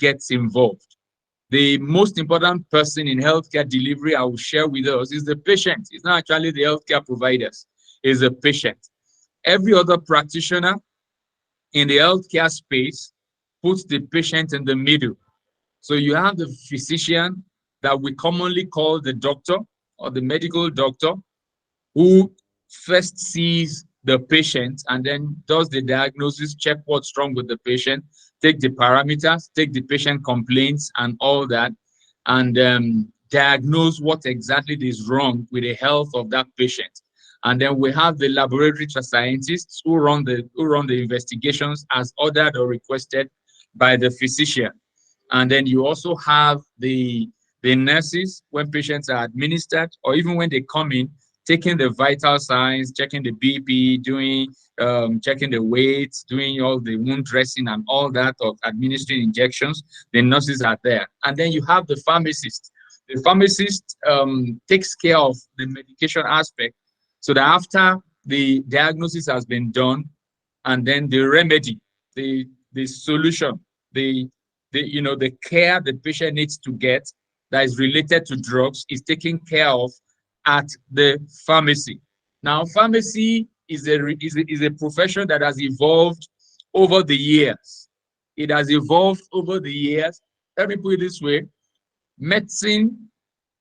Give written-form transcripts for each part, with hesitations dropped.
gets involved. The most important person in healthcare delivery I will share with us is the patient. It's not actually the healthcare providers, it's the patient. Every other practitioner in the healthcare space puts the patient in the middle. So you have the physician that we commonly call the doctor or the medical doctor, who first sees the patient and then does the diagnosis, check what's wrong with the patient, take the parameters, take the patient complaints and all that, and diagnose what exactly is wrong with the health of that patient. And then we have the laboratory scientists who run the investigations as ordered or requested by the physician. And then you also have the nurses when patients are administered, or even when they come in, taking the vital signs, checking the BP, doing checking the weights, doing all the wound dressing and all that, of administering injections. The nurses are there. And then you have the pharmacist. The pharmacist takes care of the medication aspect, so that after the diagnosis has been done, and then the remedy, the solution, the care the patient needs to get that is related to drugs is taken care of at the pharmacy. Now, pharmacy is a profession that has evolved over the years. It has evolved over the years. Let me put it this way: medicine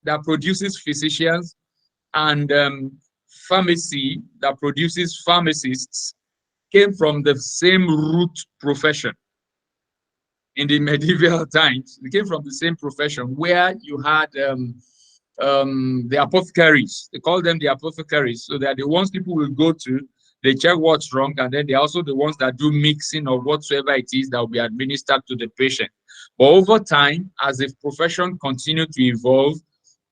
that produces physicians and pharmacy that produces pharmacists came from the same root profession. In the medieval times, it came from the same profession, where you had the apothecaries. They call them the apothecaries. So they're the ones people will go to, they check what's wrong, and then they're also the ones that do mixing of whatsoever it is that will be administered to the patient. But over time, as the profession continued to evolve,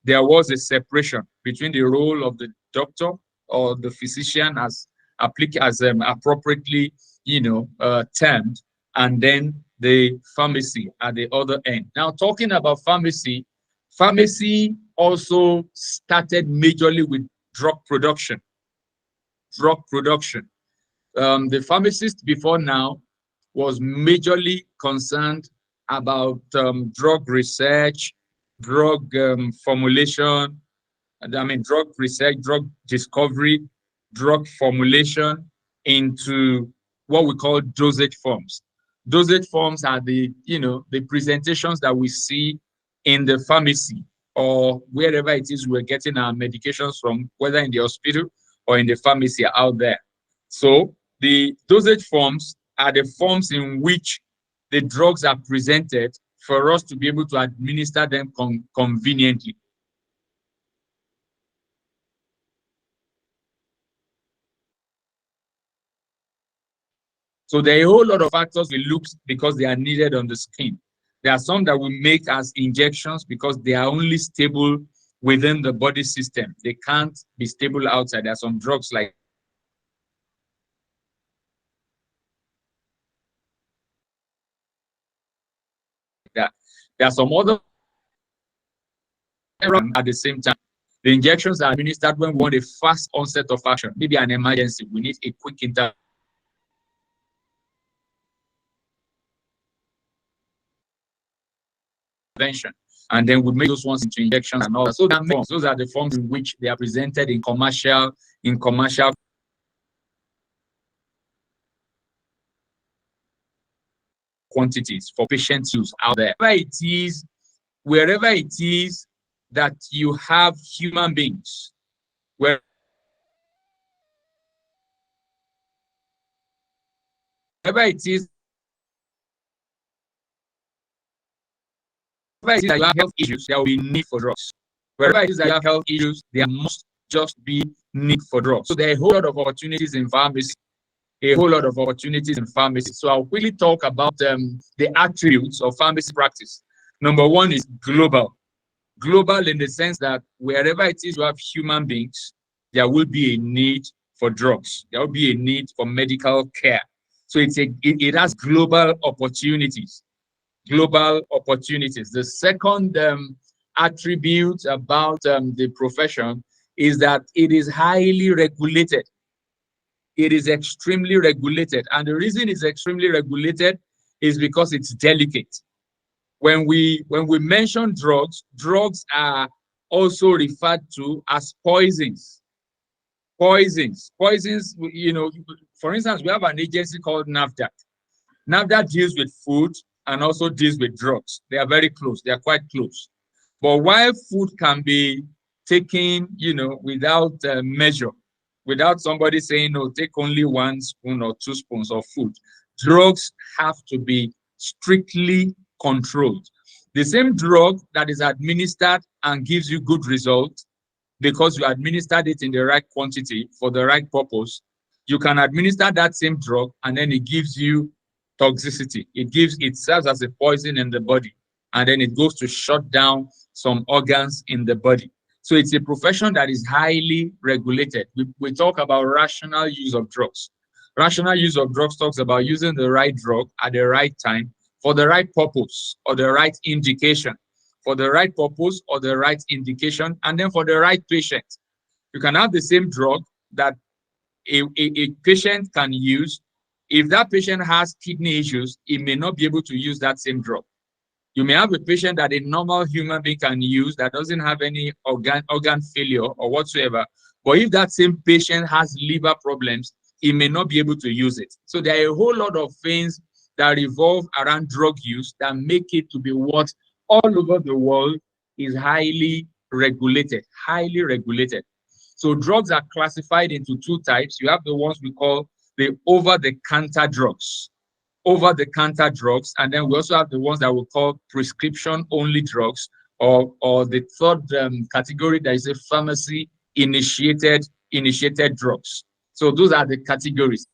there was a separation between the role of the doctor or the physician as appropriately termed, and then the pharmacy at the other end. Now, talking about pharmacy also started majorly with drug production. The pharmacist before now was majorly concerned about drug research, drug formulation, drug research, drug discovery, drug formulation into what we call dosage forms. Dosage forms are the presentations that we see in the pharmacy or wherever it is we're getting our medications from, whether in the hospital or in the pharmacy out there. So the dosage forms are the forms in which the drugs are presented for us to be able to administer them conveniently. So there are a whole lot of factors we look because they are needed on the skin. There are some that we make as injections because they are only stable within the body system. They can't be stable outside. There are some drugs like that. There are some other at the same time. The injections are administered when we want a fast onset of action, maybe an emergency. We need a quick intervention. And then we make those ones into injections and all that. So those are the forms in which they are presented in commercial quantities for patient use out there. Wherever it is that you have human beings, wherever it is that you have health issues, there will be need for drugs. Wherever it is that you have health issues, there must just be need for drugs. So there are a whole lot of opportunities in pharmacy. So I'll quickly talk about the attributes of pharmacy practice. Number one is global. Global in the sense that wherever it is you have human beings, there will be a need for drugs. There will be a need for medical care. So it has global opportunities. The second attribute about the profession is that it is highly regulated. It is extremely regulated. And the reason it's extremely regulated is because it's delicate. When we mention drugs, drugs are also referred to as poisons. Poisons. Poisons, for instance, we have an agency called NAFDAC. NAFDAC deals with food and also deals with drugs. They are very close. They are quite close. But while food can be taken, without measure, without somebody saying, no, take only 1 spoon or 2 spoons of food, drugs have to be strictly controlled. The same drug that is administered and gives you good results because you administered it in the right quantity for the right purpose, you can administer that same drug and then it gives you toxicity. It serves as a poison in the body, and then it goes to shut down some organs in the body. So it's a profession that is highly regulated. We talk about rational use of drugs. Rational use of drugs talks about using the right drug at the right time for the right purpose or the right indication. For the right purpose or the right indication, and then for the right patient. You can have the same drug that a patient can use. If that patient has kidney issues, he may not be able to use that same drug. You may have a patient that a normal human being can use that doesn't have any organ failure or whatsoever. But if that same patient has liver problems, he may not be able to use it. So there are a whole lot of things that revolve around drug use that make it to be what all over the world is highly regulated, highly regulated. So drugs are classified into 2 types. You have the ones we call the over-the-counter drugs. Over-the-counter drugs, and then we also have the ones that we call prescription-only drugs, or the third category that is a pharmacy-initiated drugs. So those are the categories.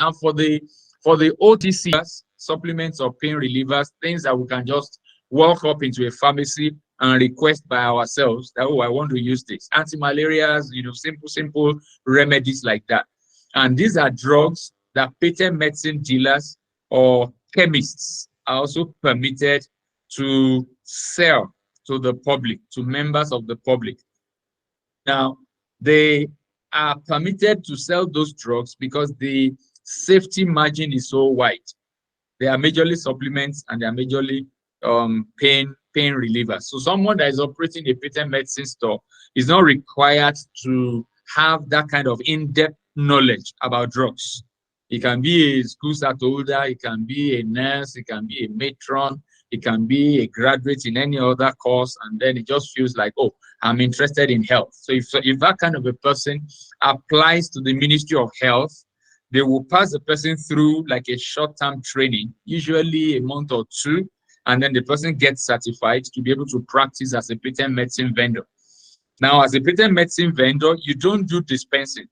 And for the OTCs, supplements or pain relievers, things that we can just walk up into a pharmacy and request by ourselves that, oh, I want to use this. Anti-malarials, simple remedies like that. And these are drugs that patent medicine dealers or chemists are also permitted to sell to the public, to members of the public. Now, they are permitted to sell those drugs because the safety margin is so wide. They are majorly supplements and they are majorly pain relievers. So someone that is operating a patent medicine store is not required to have that kind of in-depth knowledge about drugs. It can be a school start holder, it can be a nurse, it can be a matron, it can be a graduate in any other course, and then it just feels like, oh, I'm interested in health. So if that kind of a person applies to the Ministry of Health, they will pass the person through like a short-term training, usually a month or 2, and then the person gets certified to be able to practice as a patent medicine vendor. Now, as a patent medicine vendor, you don't do dispensing.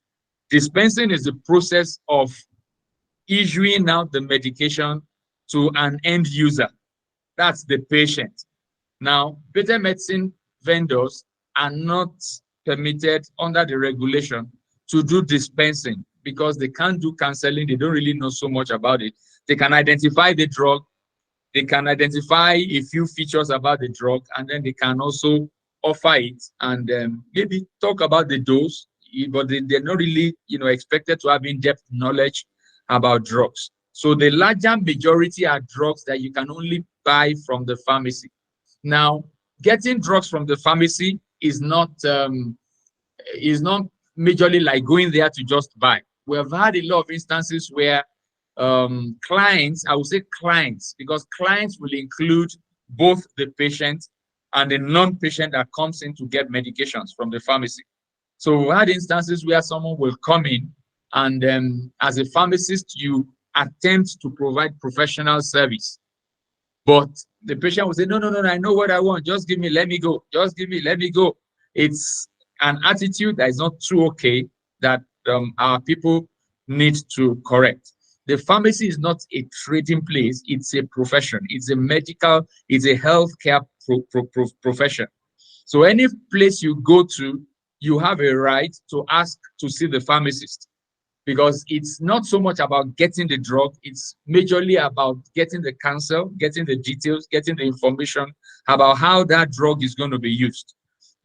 Dispensing is the process of issuing out the medication to an end user. That's the patient. Now, patent medicine vendors are not permitted under the regulation to do dispensing because they can't do counseling. They don't really know so much about it. They can identify the drug. They can identify a few features about the drug, and then they can also offer it and maybe talk about the dose, but they're not really, expected to have in-depth knowledge about drugs. So the larger majority are drugs that you can only buy from the pharmacy. Now, getting drugs from the pharmacy is not majorly like going there to just buy. We have had a lot of instances where clients, I would say clients, because clients will include both the patient and the non-patient that comes in to get medications from the pharmacy. So we had instances where someone will come in and as a pharmacist, you attempt to provide professional service. But the patient will say, no, I know what I want. Just give me, let me go. Just give me, let me go. It's an attitude that is not too okay that our people need to correct. The pharmacy is not a trading place. It's a profession. It's a medical, it's a healthcare profession. So any place you go to, you have a right to ask to see the pharmacist, because it's not so much about getting the drug. It's majorly about getting the counsel, getting the details, getting the information about how that drug is going to be used.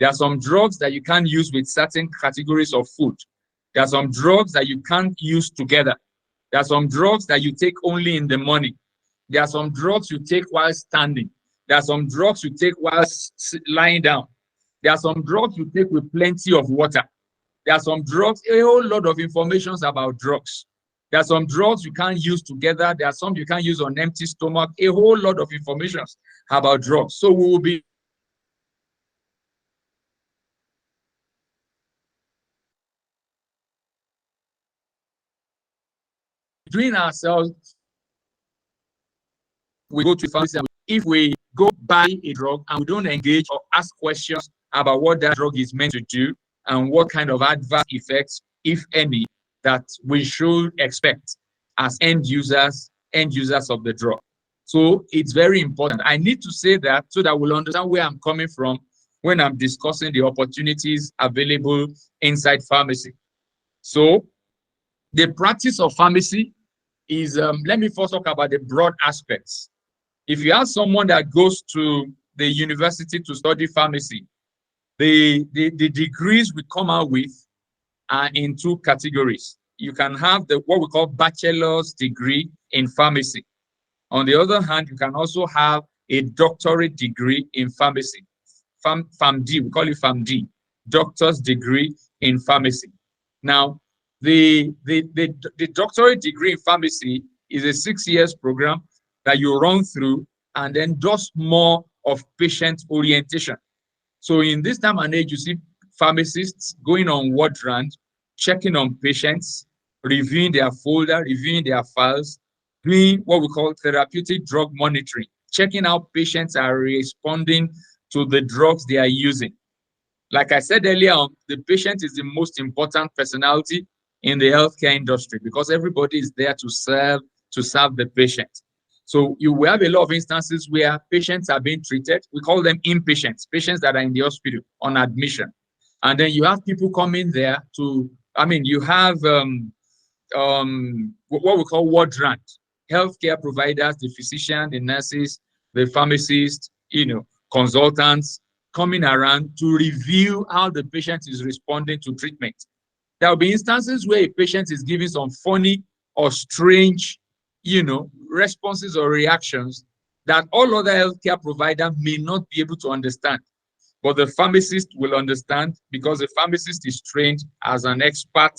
There are some drugs that you can't use with certain categories of food. There are some drugs that you can't use together. There are some drugs that you take only in the morning. There are some drugs you take while standing. There are some drugs you take while lying down. There are some drugs you take with plenty of water. There are some drugs, a whole lot of information about drugs. There are some drugs you can't use together. There are some you can't use on empty stomach. A whole lot of information about drugs. So we will be doing ourselves. We go to the pharmacy. If we go buy a drug and we don't engage or ask questions about what that drug is meant to do and what kind of adverse effects, if any, that we should expect as end users of the drug. So it's very important. I need to say that so that we'll understand where I'm coming from when I'm discussing the opportunities available inside pharmacy. So the practice of pharmacy is, let me first talk about the broad aspects. If you have someone that goes to the university to study pharmacy, the degrees we come out with are in two categories. You can have what we call bachelor's degree in pharmacy. On the other hand, you can also have a doctorate degree in pharmacy. PharmD, we call it PharmD, doctor's degree in pharmacy. Now, the doctorate degree in pharmacy is a 6 years program that you run through and then does more of patient orientation. So in this time and age, you see pharmacists going on ward round, checking on patients, reviewing their folder, reviewing their files, doing what we call therapeutic drug monitoring, checking how patients are responding to the drugs they are using. Like I said earlier on, the patient is the most important personality in the healthcare industry because everybody is there to serve the patient. So you will have a lot of instances where patients are being treated. We call them inpatients, patients that are in the hospital on admission. And then you have people coming there you have what we call ward round, healthcare providers, the physician, the nurses, the pharmacists, consultants coming around to review how the patient is responding to treatment. There will be instances where a patient is giving some funny or strange, responses or reactions that all other healthcare providers may not be able to understand. But the pharmacist will understand because the pharmacist is trained as an expert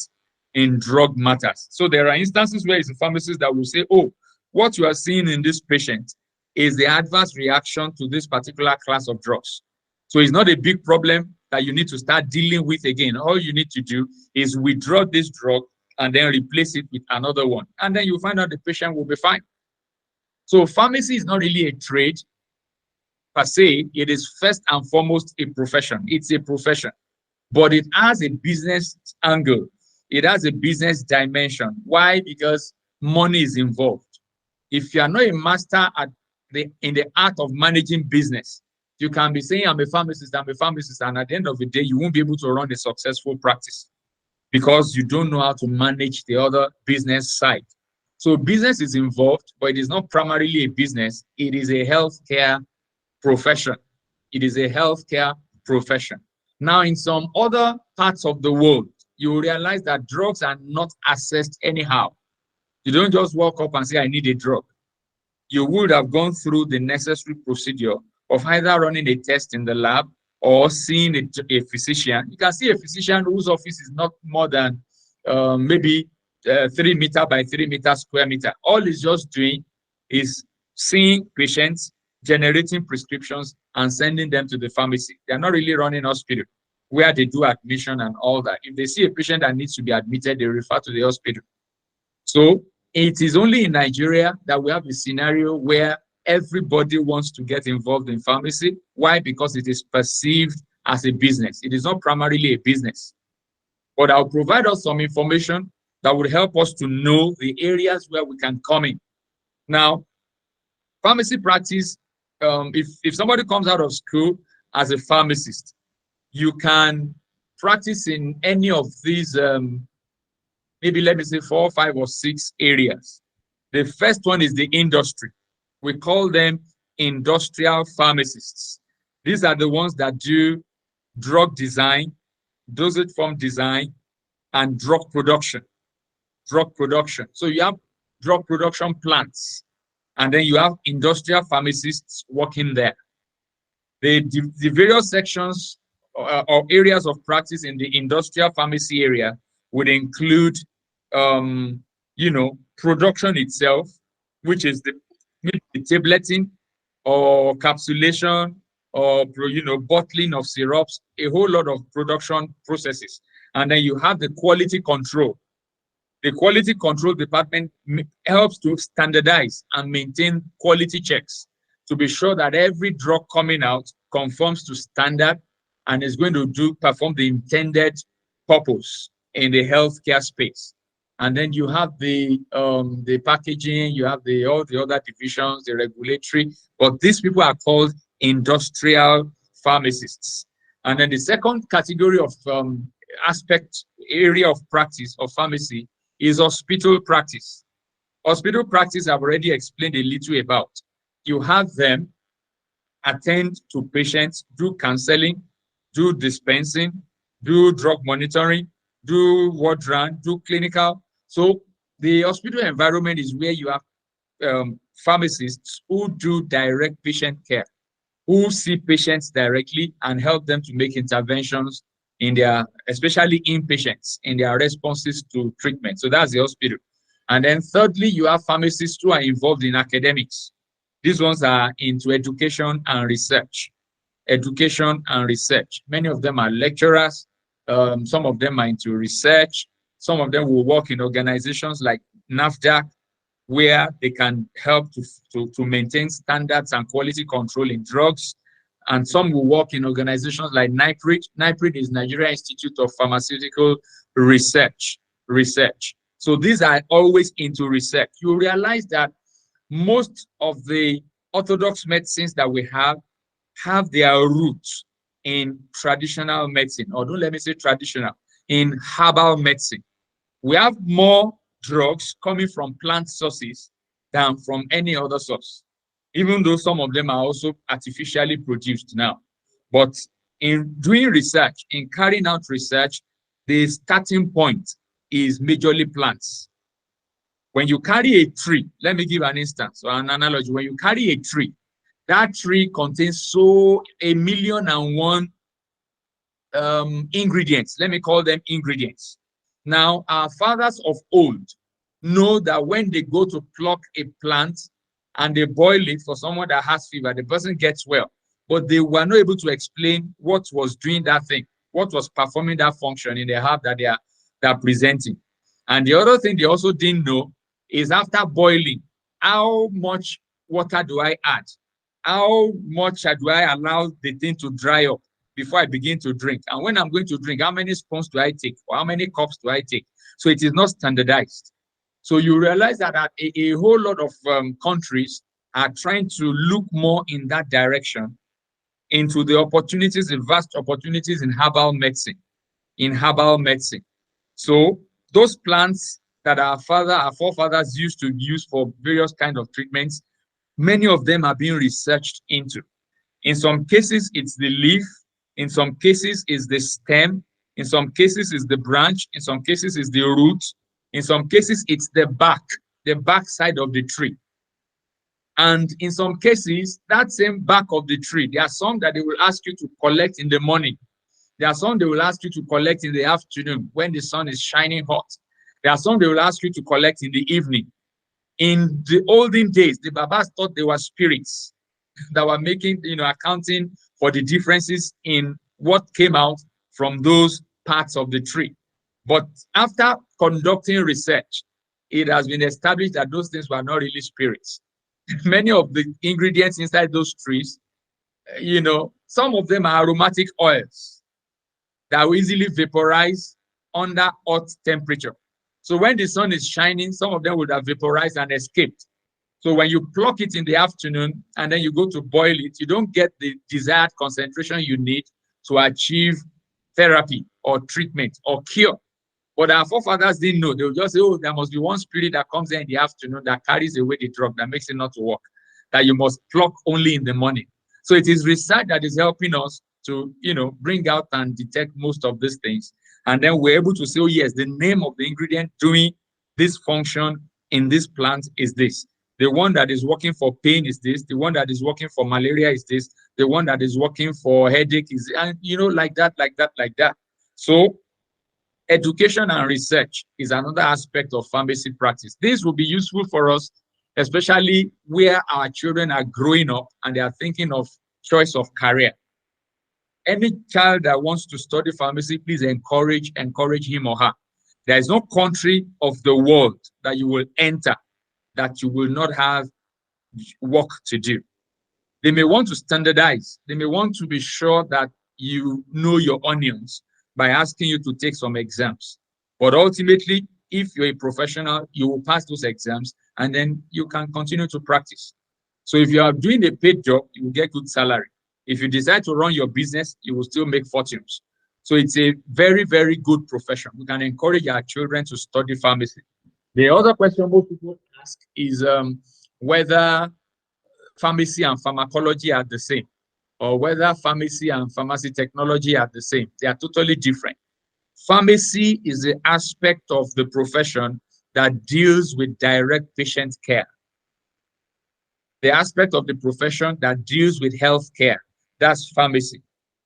in drug matters. So there are instances where it's a pharmacist that will say, oh, what you are seeing in this patient is the adverse reaction to this particular class of drugs. So it's not a big problem that you need to start dealing with again. All you need to do is withdraw this drug and then replace it with another one. And then you find out the patient will be fine. So pharmacy is not really a trade per se. It is first and foremost a profession. It's a profession, but it has a business angle. It has a business dimension. Why? Because money is involved. If you are not a master in the art of managing business, you can be saying, I'm a pharmacist, and at the end of the day, you won't be able to run a successful practice because you don't know how to manage the other business side. So business is involved, but it is not primarily a business. It is a healthcare profession. It is a healthcare profession. Now, in some other parts of the world, you will realize that drugs are not accessed anyhow. You don't just walk up and say, I need a drug. You would have gone through the necessary procedure of either running a test in the lab or seeing a physician. You can see a physician whose office is not more than maybe 3 meter by 3 meter square meter. All he's just doing is seeing patients, generating prescriptions, and sending them to the pharmacy. They're not really running hospital where they do admission and all that. If they see a patient that needs to be admitted, they refer to the hospital. So it is only in Nigeria that we have a scenario where everybody wants to get involved in pharmacy. Why? Because it is perceived as a business. It is not primarily a business. But I'll provide us some information that would help us to know the areas where we can come in. Now, pharmacy practice, if somebody comes out of school as a pharmacist, you can practice in any of these, maybe let me say 4, 5, or 6 areas. The first one is the industry. We call them industrial pharmacists. These are the ones that do drug design, dosage form design, and drug production. Drug production. So you have drug production plants, and then you have industrial pharmacists working there. The various sections or areas of practice in the industrial pharmacy area would include, production itself, which is the tableting or capsulation or, bottling of syrups, a whole lot of production processes. And then you have the quality control. The quality control department helps to standardize and maintain quality checks to be sure that every drug coming out conforms to standard and is going to perform the intended purpose in the healthcare space. And then you have the packaging, you have all the other divisions, the regulatory, but these people are called industrial pharmacists. And then the second category of area of practice of pharmacy is hospital practice. Hospital practice I've already explained a little about. You have them attend to patients, do counseling, do dispensing, do drug monitoring, do ward round, do clinical. So the hospital environment is where you have pharmacists who do direct patient care, who see patients directly and help them to make interventions in their, especially inpatients, in their responses to treatment. So that's the hospital. And then thirdly, you have pharmacists who are involved in academics. These ones are into education and research. Education and research. Many of them are lecturers. Some of them are into research. Some of them will work in organizations like NAFDAC, where they can help to maintain standards and quality control in drugs. And some will work in organizations like NIPRID. NIPRID is Nigeria Institute of Pharmaceutical Research. So these are always into research. You realize that most of the orthodox medicines that we have their roots in traditional medicine, or don't let me say traditional, in herbal medicine. We have more drugs coming from plant sources than from any other source, even though some of them are also artificially produced now. But in doing research, in carrying out research, the starting point is majorly plants. When you carry a tree, let me give an instance or an analogy. When you carry a tree, that tree contains 1,000,001 ingredients. Let me call them ingredients. Now, our fathers of old know that when they go to pluck a plant and they boil it for someone that has fever, the person gets well. But they were not able to explain what was doing that thing, what was performing that function in the herb that they are presenting. And the other thing they also didn't know is after boiling, how much water do I add? How much do I allow the thing to dry up before I begin to drink? And when I'm going to drink, how many spoons do I take? Or how many cups do I take? So it is not standardized. So you realize that a whole lot of countries are trying to look more in that direction into the opportunities, the vast opportunities in herbal medicine. So those plants that our forefathers used to use for various kinds of treatments, many of them are being researched into. In some cases, it's the leaf. In some cases, it's the stem. In some cases, it's the branch. In some cases, it's the root. In some cases, it's the back side of the tree. And in some cases, that same back of the tree, there are some that they will ask you to collect in the morning. There are some they will ask you to collect in the afternoon when the sun is shining hot. There are some they will ask you to collect in the evening. In the olden days, the Babas thought they were spirits that were making, accounting for the differences in what came out from those parts of the tree. But after conducting research, it has been established that those things were not really spirits. Many of the ingredients inside those trees, some of them are aromatic oils that will easily vaporize under hot temperature. So when the sun is shining, some of them would have vaporized and escaped. So when you pluck it in the afternoon and then you go to boil it, you don't get the desired concentration you need to achieve therapy or treatment or cure. But our forefathers didn't know. They would just say, oh, there must be one spirit that comes in the afternoon that carries away the drug, that makes it not to work, that you must pluck only in the morning. So it is research that is helping us to, bring out and detect most of these things. And then we're able to say, oh yes, the name of the ingredient doing this function in this plant is this. The one that is working for pain is this. The one that is working for malaria is this. The one that is working for headache is, and like that, like that, like that. So education and research is another aspect of pharmacy practice. This will be useful for us, especially where our children are growing up and they are thinking of choice of career. Any child that wants to study pharmacy, please encourage him or her. There is no country of the world that you will enter that you will not have work to do. They may want to standardize. They may want to be sure that you know your onions by asking you to take some exams. But ultimately, if you're a professional, you will pass those exams and then you can continue to practice. So if you are doing a paid job, you will get good salary. If you decide to run your business, you will still make fortunes. So it's a very, very good profession. We can encourage our children to study pharmacy. The other question most people ask is whether pharmacy and pharmacology are the same, or whether pharmacy and pharmacy technology are the same. They are totally different. Pharmacy is the aspect of the profession that deals with direct patient care. The aspect of the profession that deals with health care, that's pharmacy.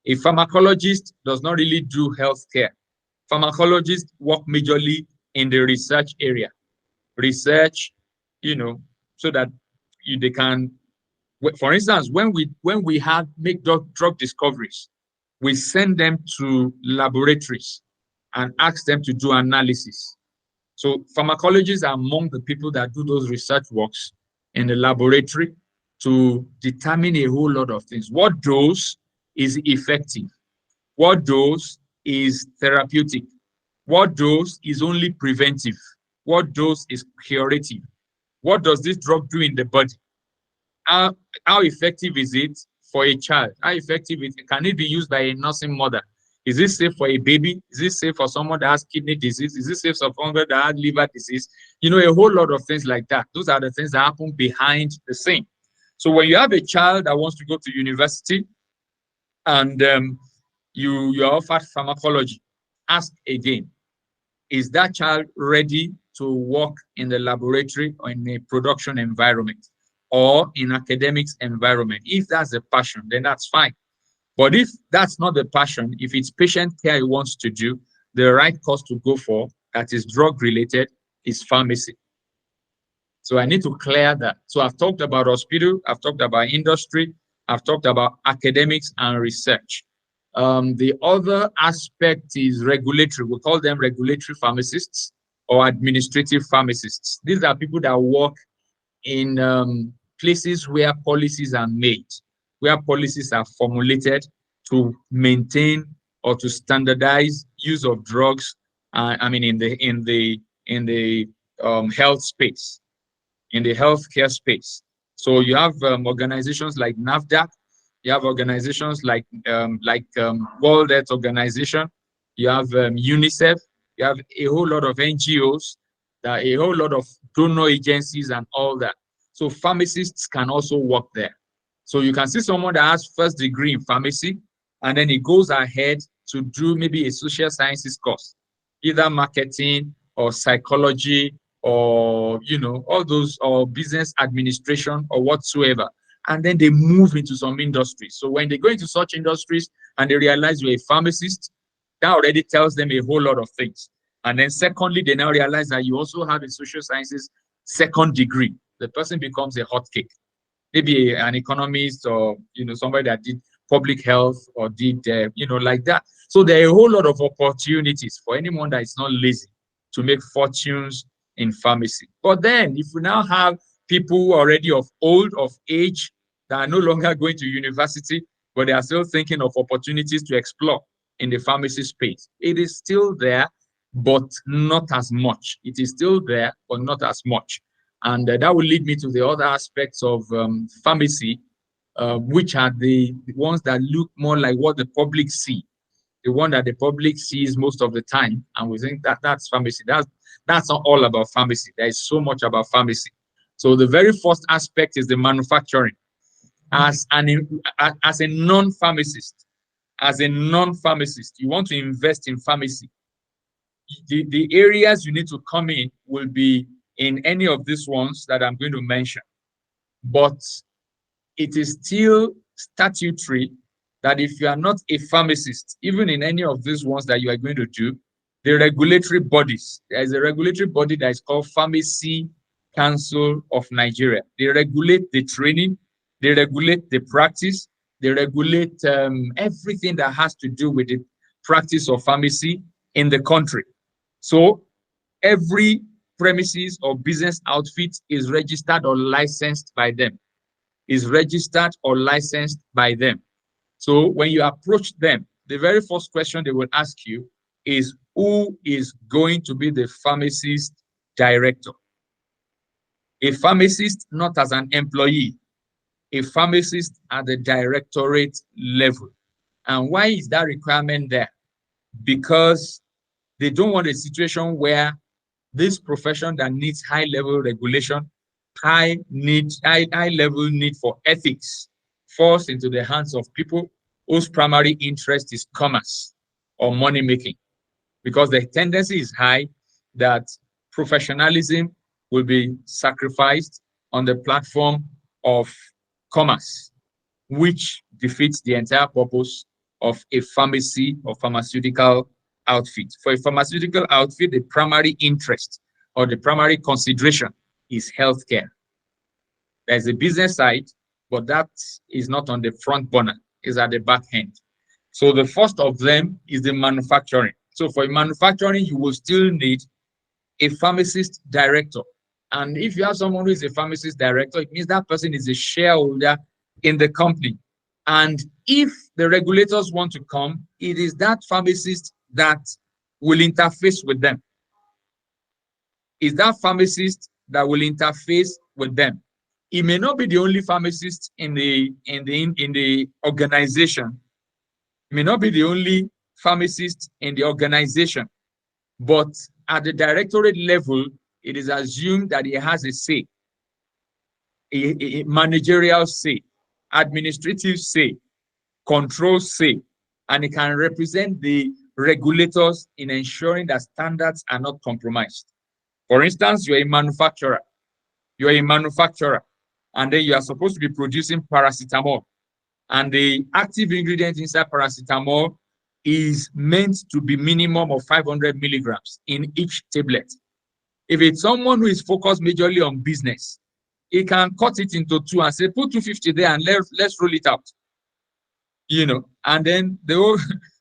A pharmacologist does not really do health care. Pharmacologists work majorly in the research area. Research, so that they can, for instance, when we make drug discoveries, we send them to laboratories and ask them to do analysis. So pharmacologists are among the people that do those research works in the laboratory to determine a whole lot of things. What dose is effective? What dose is therapeutic? What dose is only preventive? What dose is curative? What does this drug do in the body? How effective is it for a child? How effective can it be used by a nursing mother? Is it safe for a baby? Is it safe for someone that has kidney disease? Is it safe for someone that has liver disease? A whole lot of things like that. Those are the things that happen behind the scene. So when you have a child that wants to go to university and you're offered pharmacology, ask again, is that child ready to work in the laboratory or in a production environment or in academics environment? If that's a passion, then that's fine. But if that's not the passion, if it's patient care he wants to do, the right course to go for that is drug related is pharmacy. So I need to clear that. So I've talked about hospital, I've talked about industry, I've talked about academics and research. The other aspect is regulatory. We call them regulatory pharmacists or administrative pharmacists. These are people that work in places where policies are made, where policies are formulated to maintain or to standardize use of drugs. In the health space, in the healthcare space. So you have organizations like NAFDAC. You have organizations like World Health Organization. You have UNICEF. You have a whole lot of NGOs, a whole lot of donor agencies and all that. So pharmacists can also work there. So you can see someone that has first degree in pharmacy, and then he goes ahead to do maybe a social sciences course, either marketing or psychology or, all those, or business administration or whatsoever. And then they move into some industries. So when they go into such industries and they realize you're a pharmacist, that already tells them a whole lot of things. And then secondly, they now realize that you also have a social sciences second degree. The person becomes a hot cake. Maybe an economist or, somebody that did public health or did, like that. So there are a whole lot of opportunities for anyone that is not lazy to make fortunes in pharmacy. But then if we now have people already of age that are no longer going to university, but they are still thinking of opportunities to explore in the pharmacy space, it is still there, but not as much. It is still there, but not as much. And that will lead me to the other aspects of pharmacy, which are the ones that look more like what the public see, the one that the public sees most of the time. And we think that that's pharmacy. That's not all about pharmacy. There is so much about pharmacy. So the very first aspect is the manufacturing. As a non-pharmacist, you want to invest in pharmacy, the areas you need to come in will be in any of these ones that I'm going to mention. But it is still statutory that if you are not a pharmacist, even in any of these ones that you are going to do, the regulatory bodies, there is a regulatory body that is called Pharmacy Council of Nigeria. They regulate the training, they regulate the practice, they regulate everything that has to do with the practice of pharmacy in the country. So every premises or business outfit is registered or licensed by them, is registered or licensed by them. So when you approach them, the very first question they will ask you is, who is going to be the pharmacist director? A pharmacist not as an employee, a pharmacist at the directorate level. And why is that requirement there? Because they don't want a situation where this profession that needs high level regulation, high level need for ethics falls into the hands of people whose primary interest is commerce or money making. Because the tendency is high that professionalism will be sacrificed on the platform of commerce, which defeats the entire purpose of a pharmacy or pharmaceutical outfit. For a pharmaceutical outfit, the primary interest or the primary consideration is healthcare. There's a business side, but that is not on the front burner, it's at the back end. So the first of them is the manufacturing. So for manufacturing, you will still need a pharmacist director. And if you have someone who is a pharmacist director, it means that person is a shareholder in the company. And if the regulators want to come, it is that pharmacist that will interface with them. Is that pharmacist that will interface with them. He may not be the only pharmacist in the organization. He may not be the only pharmacist in the organization, but at the directorate level, it is assumed that he has a say, a managerial say, administrative say, control say, and it can represent the regulators in ensuring that standards are not compromised. For instance, you're a manufacturer, and then you are supposed to be producing paracetamol, and the active ingredient inside paracetamol is meant to be minimum of 500 milligrams in each tablet. If it's someone who is focused majorly on business, he can cut it into two and say, put 250 there and let's roll it out. And then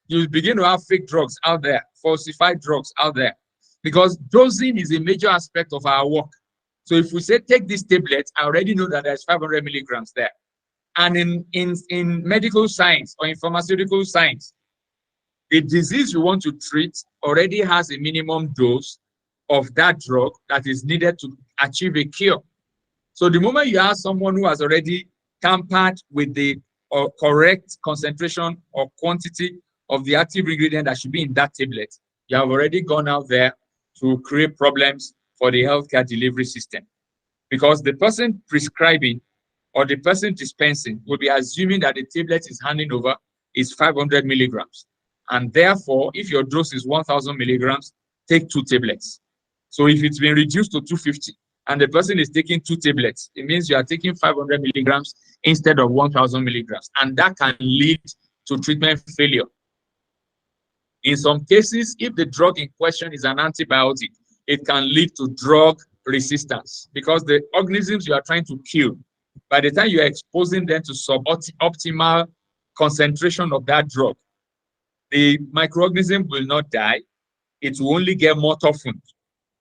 you begin to have fake drugs out there, falsified drugs out there, because dosing is a major aspect of our work. So if we say, take this tablet, I already know that there's 500 milligrams there. And in medical science or in pharmaceutical science, the disease you want to treat already has a minimum dose of that drug that is needed to achieve a cure. So the moment you have someone who has already tampered with the correct concentration or quantity of the active ingredient that should be in that tablet, you have already gone out there to create problems for the healthcare delivery system. Because the person prescribing or the person dispensing will be assuming that the tablet is handing over is 500 milligrams. And therefore, if your dose is 1,000 milligrams, take 2 tablets. So if it's been reduced to 250 and the person is taking 2 tablets, it means you are taking 500 milligrams instead of 1,000 milligrams. And that can lead to treatment failure. In some cases, if the drug in question is an antibiotic, it can lead to drug resistance because the organisms you are trying to kill, by the time you are exposing them to suboptimal concentration of that drug, the microorganism will not die. It will only get more toughened,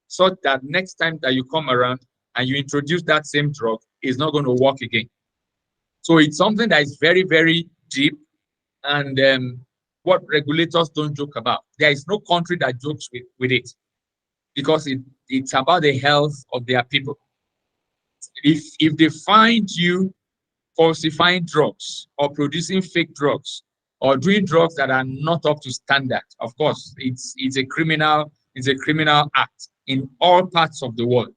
so that next time that you come around and you introduce that same drug, it's not going to work again. So it's something that is very, very deep, and what regulators don't joke about. There is no country that jokes with it, because it's about the health of their people. If they find you falsifying drugs or producing fake drugs or doing drugs that are not up to standard, of course, it's a criminal act in all parts of the world,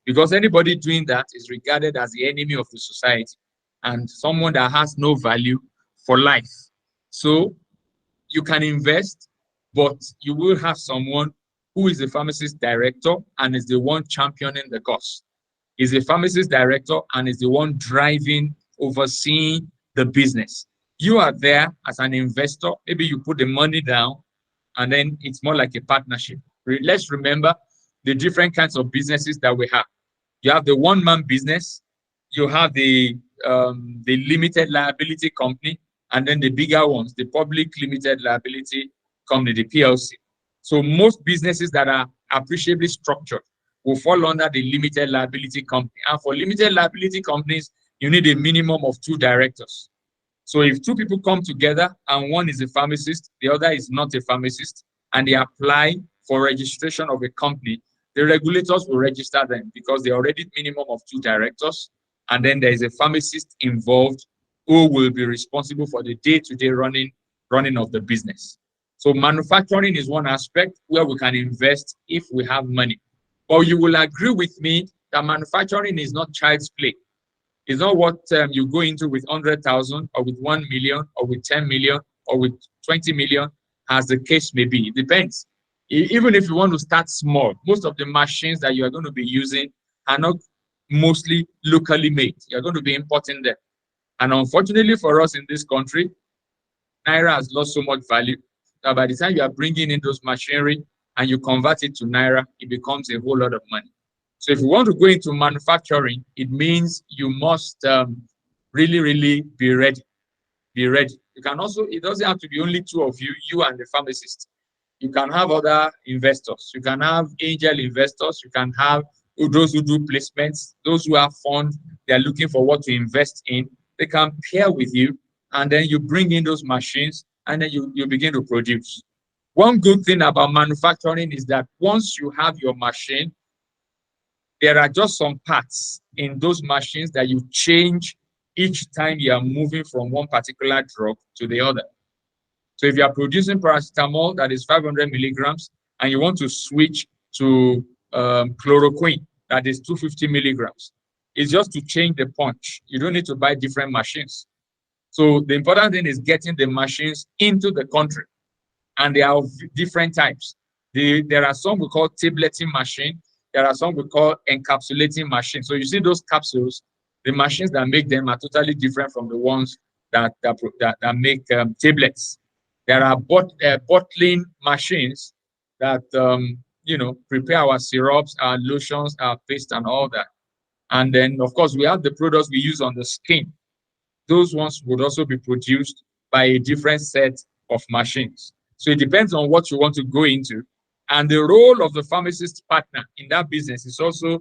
because anybody doing that is regarded as the enemy of the society and someone that has no value for life. So you can invest, but you will have someone who is the pharmacist director and is the one championing the cause. Is a pharmacist director and is the one driving, overseeing the business. You are there as an investor. Maybe you put the money down and then it's more like a partnership. Let's remember the different kinds of businesses that we have. You have the one-man business, you have the limited liability company, and then the bigger ones, the public limited liability company, the PLC. So most businesses that are appreciably structured will fall under the limited liability company. And for limited liability companies, you need a minimum of 2 directors. So if 2 people come together and one is a pharmacist, the other is not a pharmacist, and they apply for registration of a company, the regulators will register them because they already minimum of 2 directors. And then there is a pharmacist involved who will be responsible for the day-to-day running of the business. So manufacturing is one aspect where we can invest if we have money. But you will agree with me that manufacturing is not child's play. It's not what you go into with 100,000 or with 1 million or with 10 million or with 20 million, as the case may be. It depends. Even if you want to start small, most of the machines that you are going to be using are not mostly locally made. You're going to be importing them. And unfortunately for us in this country, Naira has lost so much value that by the time you are bringing in those machinery and you convert it to Naira, it becomes a whole lot of money. So if you want to go into manufacturing, it means you must really, really be ready. Be ready. You can also, it doesn't have to be only 2 of you, you and the pharmacist. You can have other investors. You can have angel investors. You can have those who do placements, those who have funds, they're looking for what to invest in. They can pair with you, and then you bring in those machines, and then you begin to produce. One good thing about manufacturing is that once you have your machine, there are just some parts in those machines that you change each time you are moving from one particular drug to the other. So if you are producing paracetamol that is 500 milligrams and you want to switch to chloroquine that is 250 milligrams, it's just to change the punch. You don't need to buy different machines. So the important thing is getting the machines into the country, and they are of different types. There are some we call tableting machine. There are some we call encapsulating machine. So you see those capsules, the machines that make them are totally different from the ones that make tablets. There are bottling machines that prepare our syrups, our lotions, our paste, and all that. And then, of course, we have the products we use on the skin. Those ones would also be produced by a different set of machines. So it depends on what you want to go into. And the role of the pharmacist partner in that business is also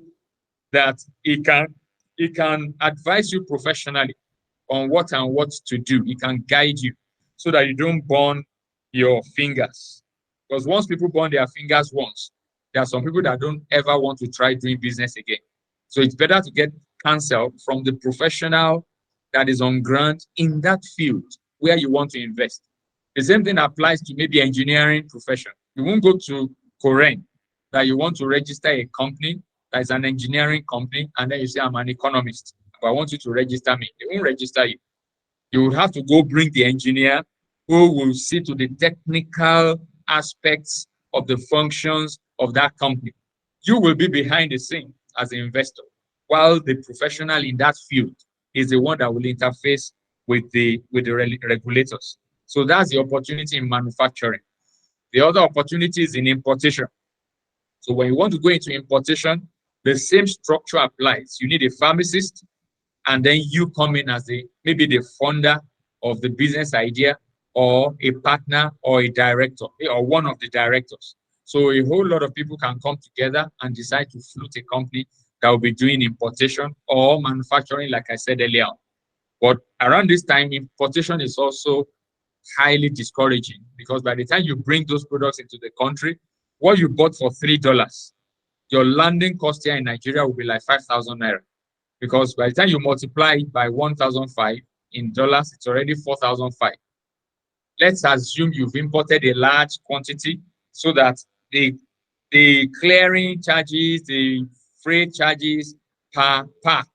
that it can advise you professionally on what to do. It can guide you so that you don't burn your fingers. Because once people burn their fingers once, there are some people that don't ever want to try doing business again. So it's better to get counsel from the professional that is on ground in that field where you want to invest. The same thing applies to maybe engineering profession. You won't go to Koren that you want to register a company that is an engineering company, and then you say, I'm an economist, but I want you to register me. They won't register you. You would have to go bring the engineer who will see to the technical aspects of the functions of that company. You will be behind the scene as an investor, while the professional in that field is the one that will interface with the regulators. So that's the opportunity in manufacturing. The other opportunity is in importation. So when you want to go into importation, the same structure applies. You need a pharmacist, and then you come in as maybe the founder of the business idea, or a partner, or a director, or one of the directors. So a whole lot of people can come together and decide to float a company that will be doing importation or manufacturing, like I said earlier. But around this time, importation is also highly discouraging, because by the time you bring those products into the country, what you bought for $3, your landing cost here in Nigeria will be like 5,000 naira. Because by the time you multiply it by 1,005 in dollars, it's already 4,005. Let's assume you've imported a large quantity so that the clearing charges, the freight charges per pack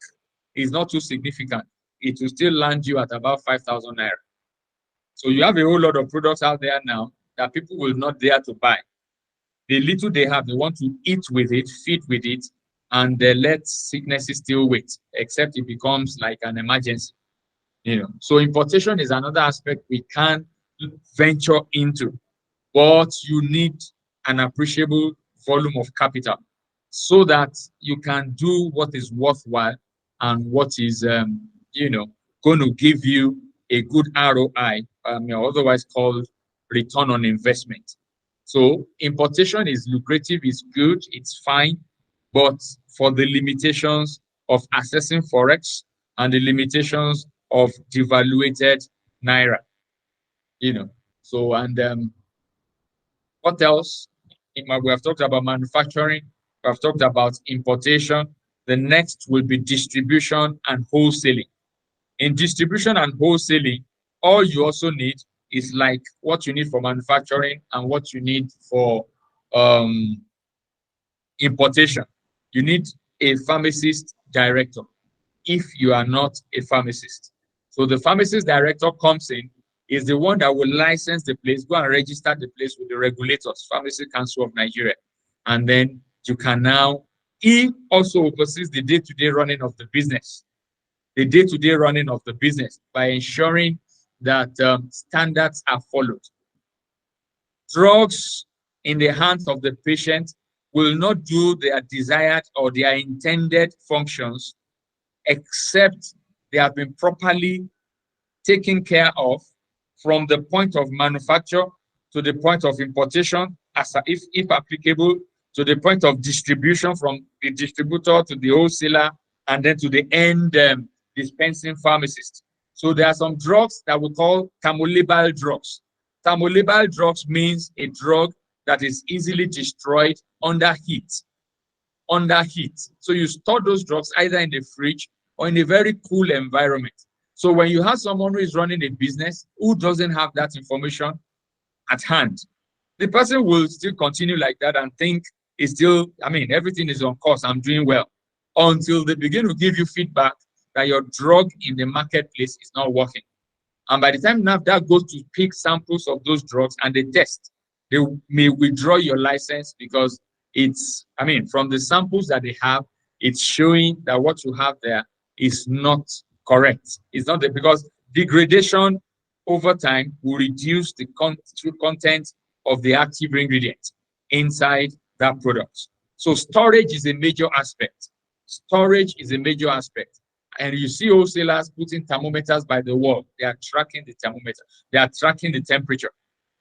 is not too significant. It will still land you at about 5,000 naira. So you have a whole lot of products out there now that people will not dare to buy. The little they have, they want to eat with it, feed with it, and they let sicknesses still wait, except it becomes like an emergency. So importation is another aspect we can venture into, but you need an appreciable volume of capital so that you can do what is worthwhile and what is going to give you a good ROI, otherwise called return on investment. So importation is lucrative, it's good, it's fine, but for the limitations of accessing forex and the limitations of devaluated naira. So, and what else? We have talked about manufacturing, we have talked about importation. The next will be distribution and wholesaling. In distribution and wholesaling, all you also need is like what you need for manufacturing and what you need for importation. You need a pharmacist director if you are not a pharmacist. So the pharmacist director comes in, is the one that will license the place, go and register the place with the regulators, Pharmacy Council of Nigeria. And then you can now, he also oversees the day-to-day running of the business, by ensuring that standards are followed. Drugs in the hands of the patient will not do their desired or their intended functions except they have been properly taken care of from the point of manufacture to the point of importation, as if applicable, to the point of distribution from the distributor to the wholesaler, and then to the end dispensing pharmacist. So there are some drugs that we call thermolabile drugs. Thermolabile drugs means a drug that is easily destroyed under heat. So you store those drugs either in the fridge or in a very cool environment. So when you have someone who is running a business who doesn't have that information at hand, the person will still continue like that and think it's still, everything is on course, I'm doing well, until they begin to give you feedback that your drug in the marketplace is not working. And by the time NAFDAC goes to pick samples of those drugs and they test, they may withdraw your license because it's, from the samples that they have, it's showing that what you have there is not correct. It's not that, because degradation over time will reduce the content of the active ingredient inside that product. So storage is a major aspect. And you see wholesalers putting thermometers by the wall. They are tracking the thermometer. They are tracking the temperature,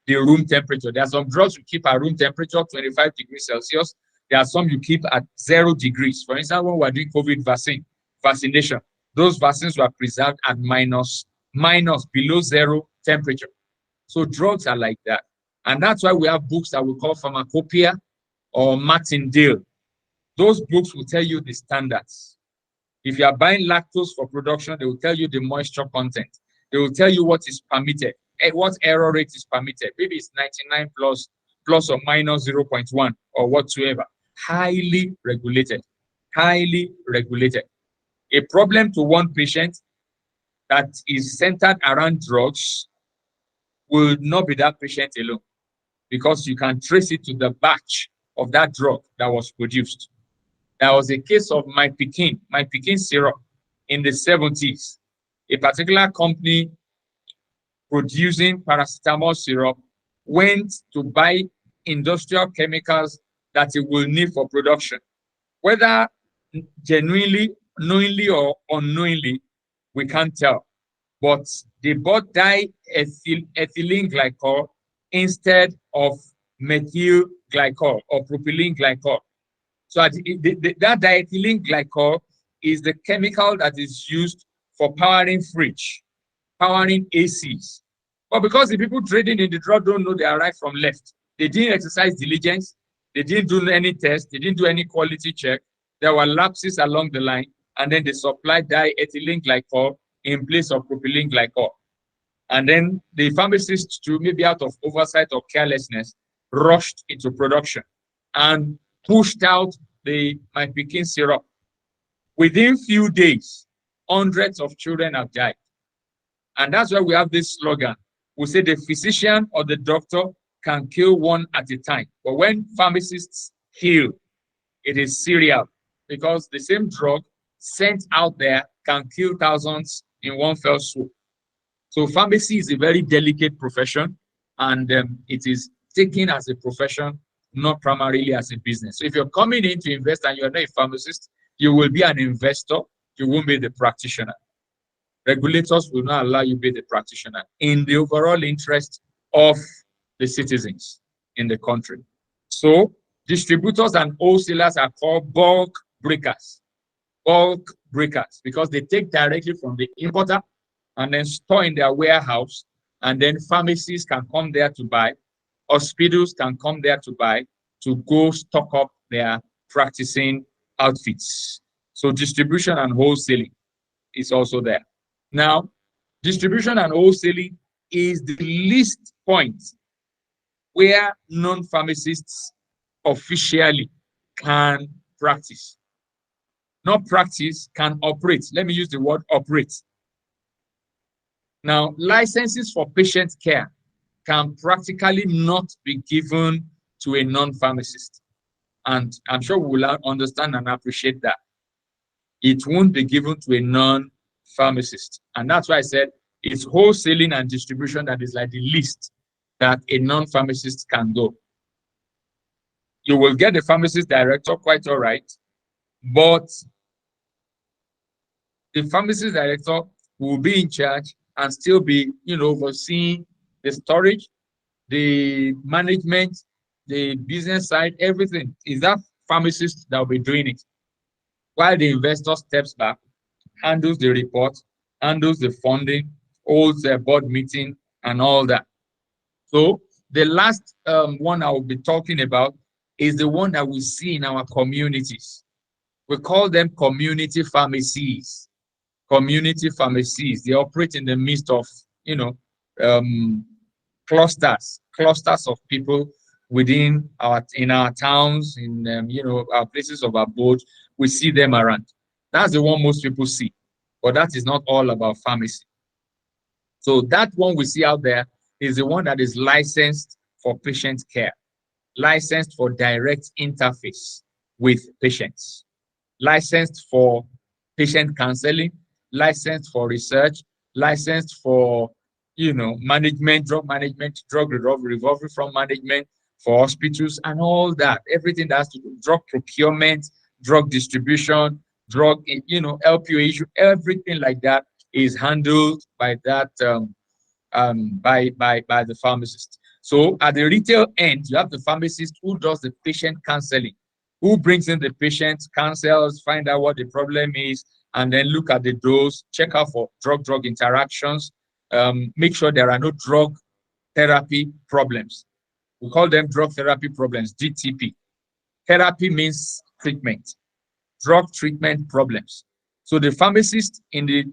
the room temperature. There are some drugs you keep at room temperature, 25 degrees Celsius. There are some you keep at 0 degrees. For instance, when we're doing COVID vaccination, those vaccines were preserved at minus below 0 temperature. So drugs are like that. And that's why we have books that we call Pharmacopoeia or Martindale. Those books will tell you the standards. If you are buying lactose for production, they will tell you the moisture content. They will tell you what is permitted, what error rate is permitted. Maybe it's 99 plus or minus 0.1 or whatsoever. Highly regulated. A problem to one patient that is centered around drugs will not be that patient alone, because you can trace it to the batch of that drug that was produced. There was a case of my Pikin syrup in the 70s. A particular company producing paracetamol syrup went to buy industrial chemicals that it will need for production. Whether genuinely, knowingly or unknowingly, we can't tell. But they bought diethylene glycol instead of methyl glycol or propylene glycol. So that diethylene glycol is the chemical that is used for powering fridge, powering ACs. But because the people trading in the drug don't know they are right from left, they didn't exercise diligence, they didn't do any test, they didn't do any quality check, there were lapses along the line, and then they supplied diethylene glycol in place of propylene glycol. And then the pharmacist, too, maybe out of oversight or carelessness, rushed into production and pushed out the my Pikin syrup. Within few days, hundreds of children have died. And that's why we have this slogan. We say the physician or the doctor can kill one at a time. But when pharmacists kill, it is serial, because the same drug sent out there can kill thousands in one fell swoop. So pharmacy is a very delicate profession, and it is taken as a profession, not primarily as a business. So if you're coming in to invest and you're not a pharmacist, you will be an investor, you won't be the practitioner. Regulators will not allow you to be the practitioner in the overall interest of the citizens in the country. So distributors and wholesalers are called bulk breakers. Bulk breakers, because they take directly from the importer and then store in their warehouse, and then pharmacies can come there to buy, hospitals can come there to buy, to go stock up their practicing outfits. So distribution and wholesaling is also there. Now, distribution and wholesaling is the least point where non-pharmacists officially can practice. Not practice, can operate. Let me use the word operate. Now, licenses for patient care can practically not be given to a non-pharmacist. And I'm sure we will understand and appreciate that. It won't be given to a non-pharmacist. And that's why I said it's wholesaling and distribution that is like the least that a non-pharmacist can go. You will get the pharmacist director, quite all right, but the pharmacist director will be in charge and still be, overseeing the storage, the management, the business side, everything. Is that pharmacist that will be doing it, while the investor steps back, handles the report, handles the funding, holds a board meeting, and all that. So the last one I will be talking about is the one that we see in our communities. We call them community pharmacies. Community pharmacies. They operate in the midst of, clusters of people within our towns, in our places of abode. We see them around. That's the one most people see, but that is not all about pharmacy. So that one we see out there is the one that is licensed for patient care, licensed for direct interface with patients, licensed for patient counseling, licensed for research, licensed for management, drug recovery from management, for hospitals and all that. Everything that has to do with drug procurement, drug distribution, drug, LPO issue, everything like that is handled by that by the pharmacist. So at the retail end, you have the pharmacist who does the patient counseling, who brings in the patient, counsels, find out what the problem is, and then look at the dose, check out for drug-drug interactions, make sure there are no drug therapy problems. We call them drug therapy problems, DTP. Therapy means treatment, drug treatment problems. So the pharmacist in the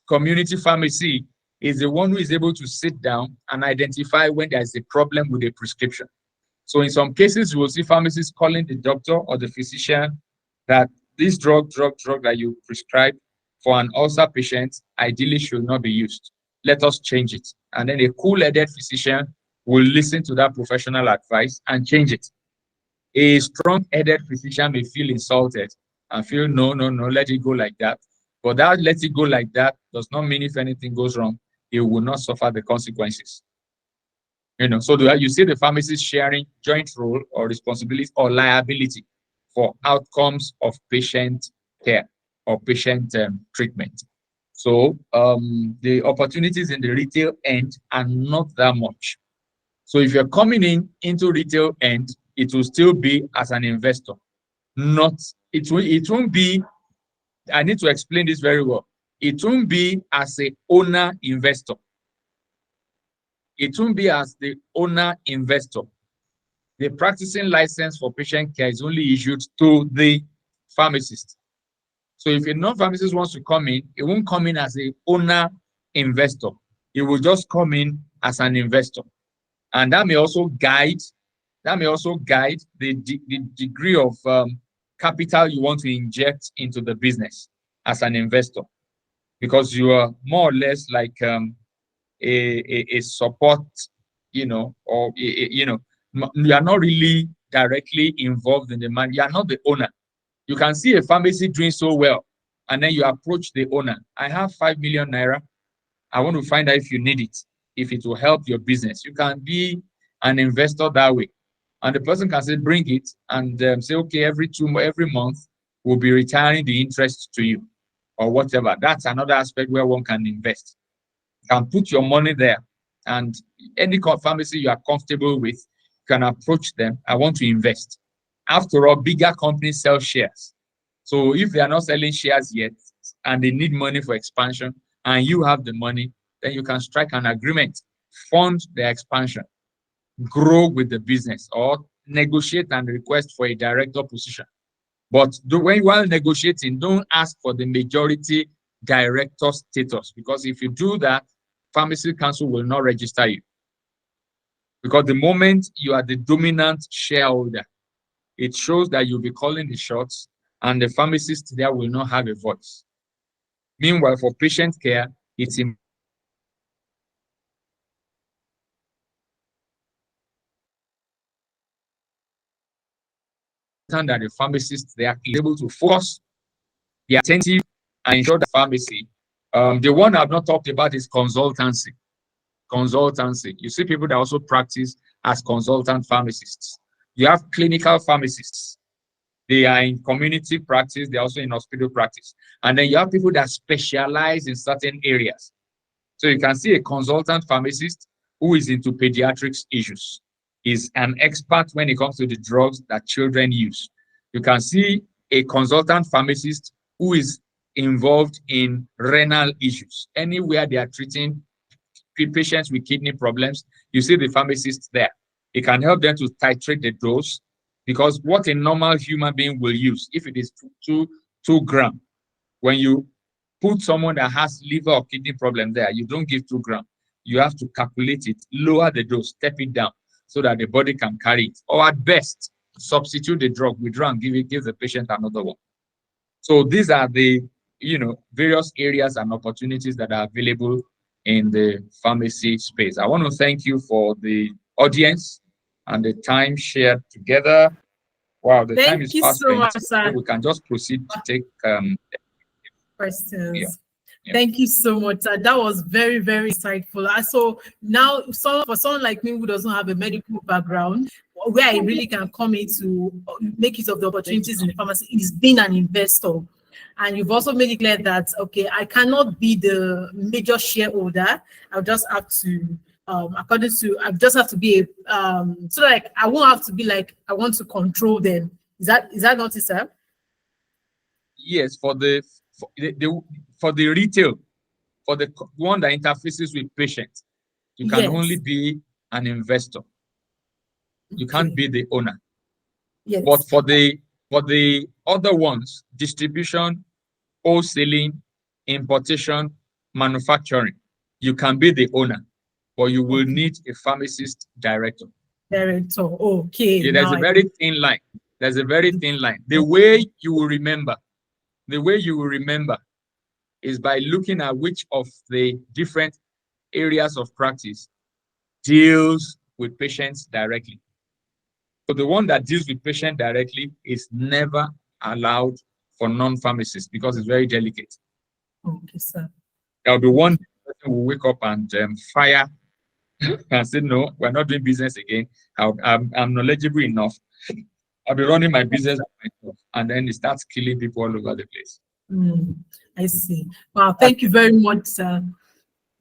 community pharmacy is the one who is able to sit down and identify when there is a problem with a prescription. So in some cases, you will see pharmacists calling the doctor or the physician that this drug that you prescribed for an ulcer patient ideally should not be used. Let us change it. And then a cool-headed physician will listen to that professional advice and change it. A strong-headed physician may feel insulted and feel, no, let it go like that. But that let it go like that does not mean if anything goes wrong, he will not suffer the consequences. So you see the pharmacist sharing joint role or responsibility or liability for outcomes of patient care or patient treatment. So the opportunities in the retail end are not that much. So if you're coming into retail end, it will still be as an investor. It won't be, I need to explain this very well. It won't be as a owner investor. It won't be as the owner investor. The practicing license for patient care is only issued to the pharmacist. So if a non-pharmacist wants to come in, it won't come in as a owner investor. It will just come in as an investor. And that may also guide the degree of capital you want to inject into the business as an investor, because you are more or less like a support, or you are not really directly involved in the money. You are not the owner. You can see a pharmacy doing so well, and then you approach the owner. I have 5 million naira. I want to find out if you need it, if it will help your business. You can be an investor that way. And the person can say, bring it, and say, okay, every month, we'll be retiring the interest to you, or whatever. That's another aspect where one can invest. You can put your money there, and any pharmacy you are comfortable with, you can approach them. I want to invest. After all, bigger companies sell shares. So if they are not selling shares yet, and they need money for expansion, and you have the money, then you can strike an agreement, fund the expansion, grow with the business, or negotiate and request for a director position. But while negotiating, don't ask for the majority director status, because if you do that, Pharmacy Council will not register you. Because the moment you are the dominant shareholder, it shows that you'll be calling the shots, and the pharmacist there will not have a voice. Meanwhile, for patient care, it's important that the pharmacist there is able to focus, be attentive, and ensure the pharmacy. The one I've not talked about is consultancy. Consultancy. You see people that also practice as consultant pharmacists. You have clinical pharmacists. They are in community practice. They're also in hospital practice. And then you have people that specialize in certain areas. So you can see a consultant pharmacist who is into pediatrics issues, is an expert when it comes to the drugs that children use. You can see a consultant pharmacist who is involved in renal issues. Anywhere they are treating patients with kidney problems, you see the pharmacist there. It can help them to titrate the dose, because what a normal human being will use, if it is 2 grams, when you put someone that has liver or kidney problem there, you don't give 2 grams. You have to calculate it, lower the dose, step it down, so that the body can carry it. Or at best, substitute the drug, withdraw and give the patient another one. So these are the various areas and opportunities that are available in the pharmacy space. I want to thank you for the audience and the time shared together. Wow, the time is fast spent. So we can just proceed to take questions. Yeah. Thank you so much. That was very, very insightful. So now, for someone like me who doesn't have a medical background, where I really can come in to make use of the opportunities in the pharmacy is being an investor. And you've also made it clear that, okay, I cannot be the major shareholder. I'll just have to, I just have to be so like I won't have to be like I want to control them. Is that not it, sir? Yes, for the retail, for the one that interfaces with patients, you can only be an investor. You can't be the owner. Yes. But for the other ones, distribution, wholesaling, importation, manufacturing, you can be the owner, but you will need a pharmacist director. Okay. Yeah, there's a very thin line. There's a very thin line. The way you will remember is by looking at which of the different areas of practice deals with patients directly. So the one that deals with patient directly is never allowed for non-pharmacists because it's very delicate. Okay, sir. There'll be one person will wake up and fire and say, no, we're not doing business again. I'm knowledgeable enough. I'll be running my business myself. And then it starts killing people all over the place. I see. Wow, thank you very much, sir.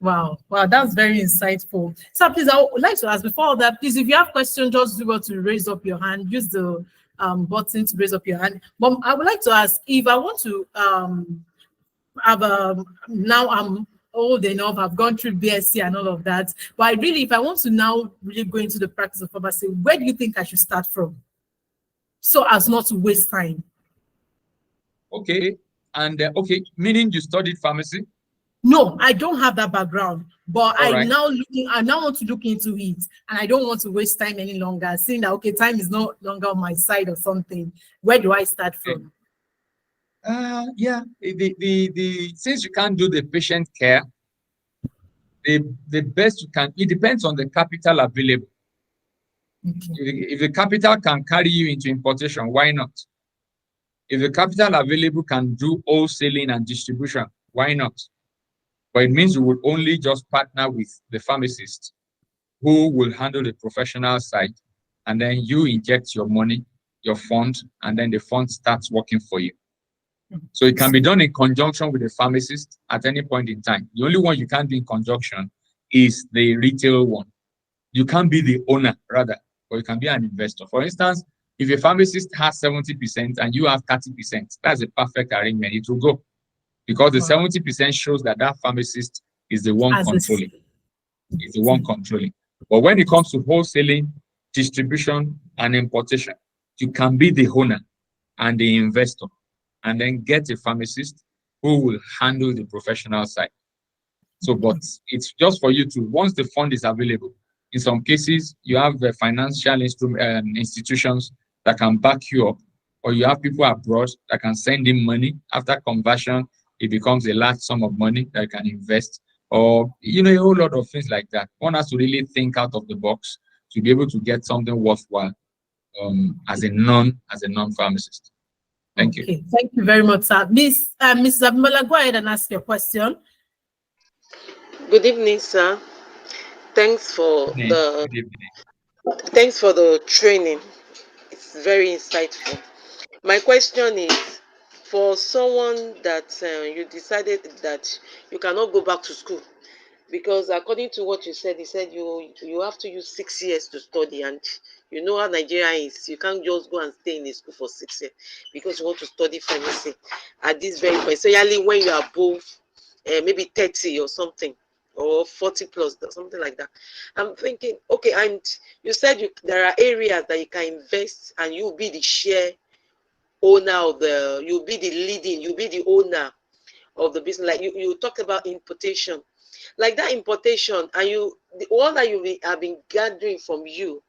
Wow, that's very insightful. So please, I would like to ask before that, please, if you have questions, just do to raise up your hand. Use the button to raise up your hand. But I would like to ask if I want to now I'm old enough, I've gone through BSc and all of that. But if I want to now really go into the practice of pharmacy, where do you think I should start from? So as not to waste time. Okay. And meaning you studied pharmacy? No, I don't have that background, but I now want to look into it, and I don't want to waste time any longer. Seeing that time is no longer on my side or something. Where do I start from? Yeah. Since you can't do the patient care, the best you can, it depends on the capital available. Okay. If the capital can carry you into importation, why not? If the capital available can do wholesaling and distribution, why not? But it means you would only just partner with the pharmacist who will handle the professional side, and then you inject your money, your fund, and then the fund starts working for you. So it can be done in conjunction with the pharmacist at any point in time. The only one you can't do in conjunction is the retail one. You can't be the owner, rather, but you can be an investor. For instance, if a pharmacist has 70% and you have 30%, that's a perfect arrangement. It will go, because the 70% shows that that pharmacist is the one controlling. Is the one controlling. But when it comes to wholesaling, distribution, and importation, you can be the owner and the investor, and then get a pharmacist who will handle the professional side. So, but it's just for you to, once the fund is available, in some cases, you have the financial institutions that can back you up, or you have people abroad that can send in money. After conversion, it becomes a large sum of money that you can invest, or, you know, a whole lot of things like that. One has to really think out of the box to be able to get something worthwhile as a non-pharmacist. Thank you. Thank you very much, sir. Mrs. Abimbola, go ahead and ask your question. Good evening, sir. Thanks for Good evening. Thanks for the training. It's very insightful. My question is, for someone that you decided that you cannot go back to school, because according to what you said, you have to use 6 years to study, and you know how Nigeria is. You can't just go and stay in a school for 6 years because you want to study pharmacy at this very point, especially when you are above maybe 30 or something, or 40 plus, something like that. I'm thinking, okay, and you said there are areas that you can invest and you'll be the share owner of you'll be the owner of the business. Like you talked about importation, like that importation, and the one that have been gathering from you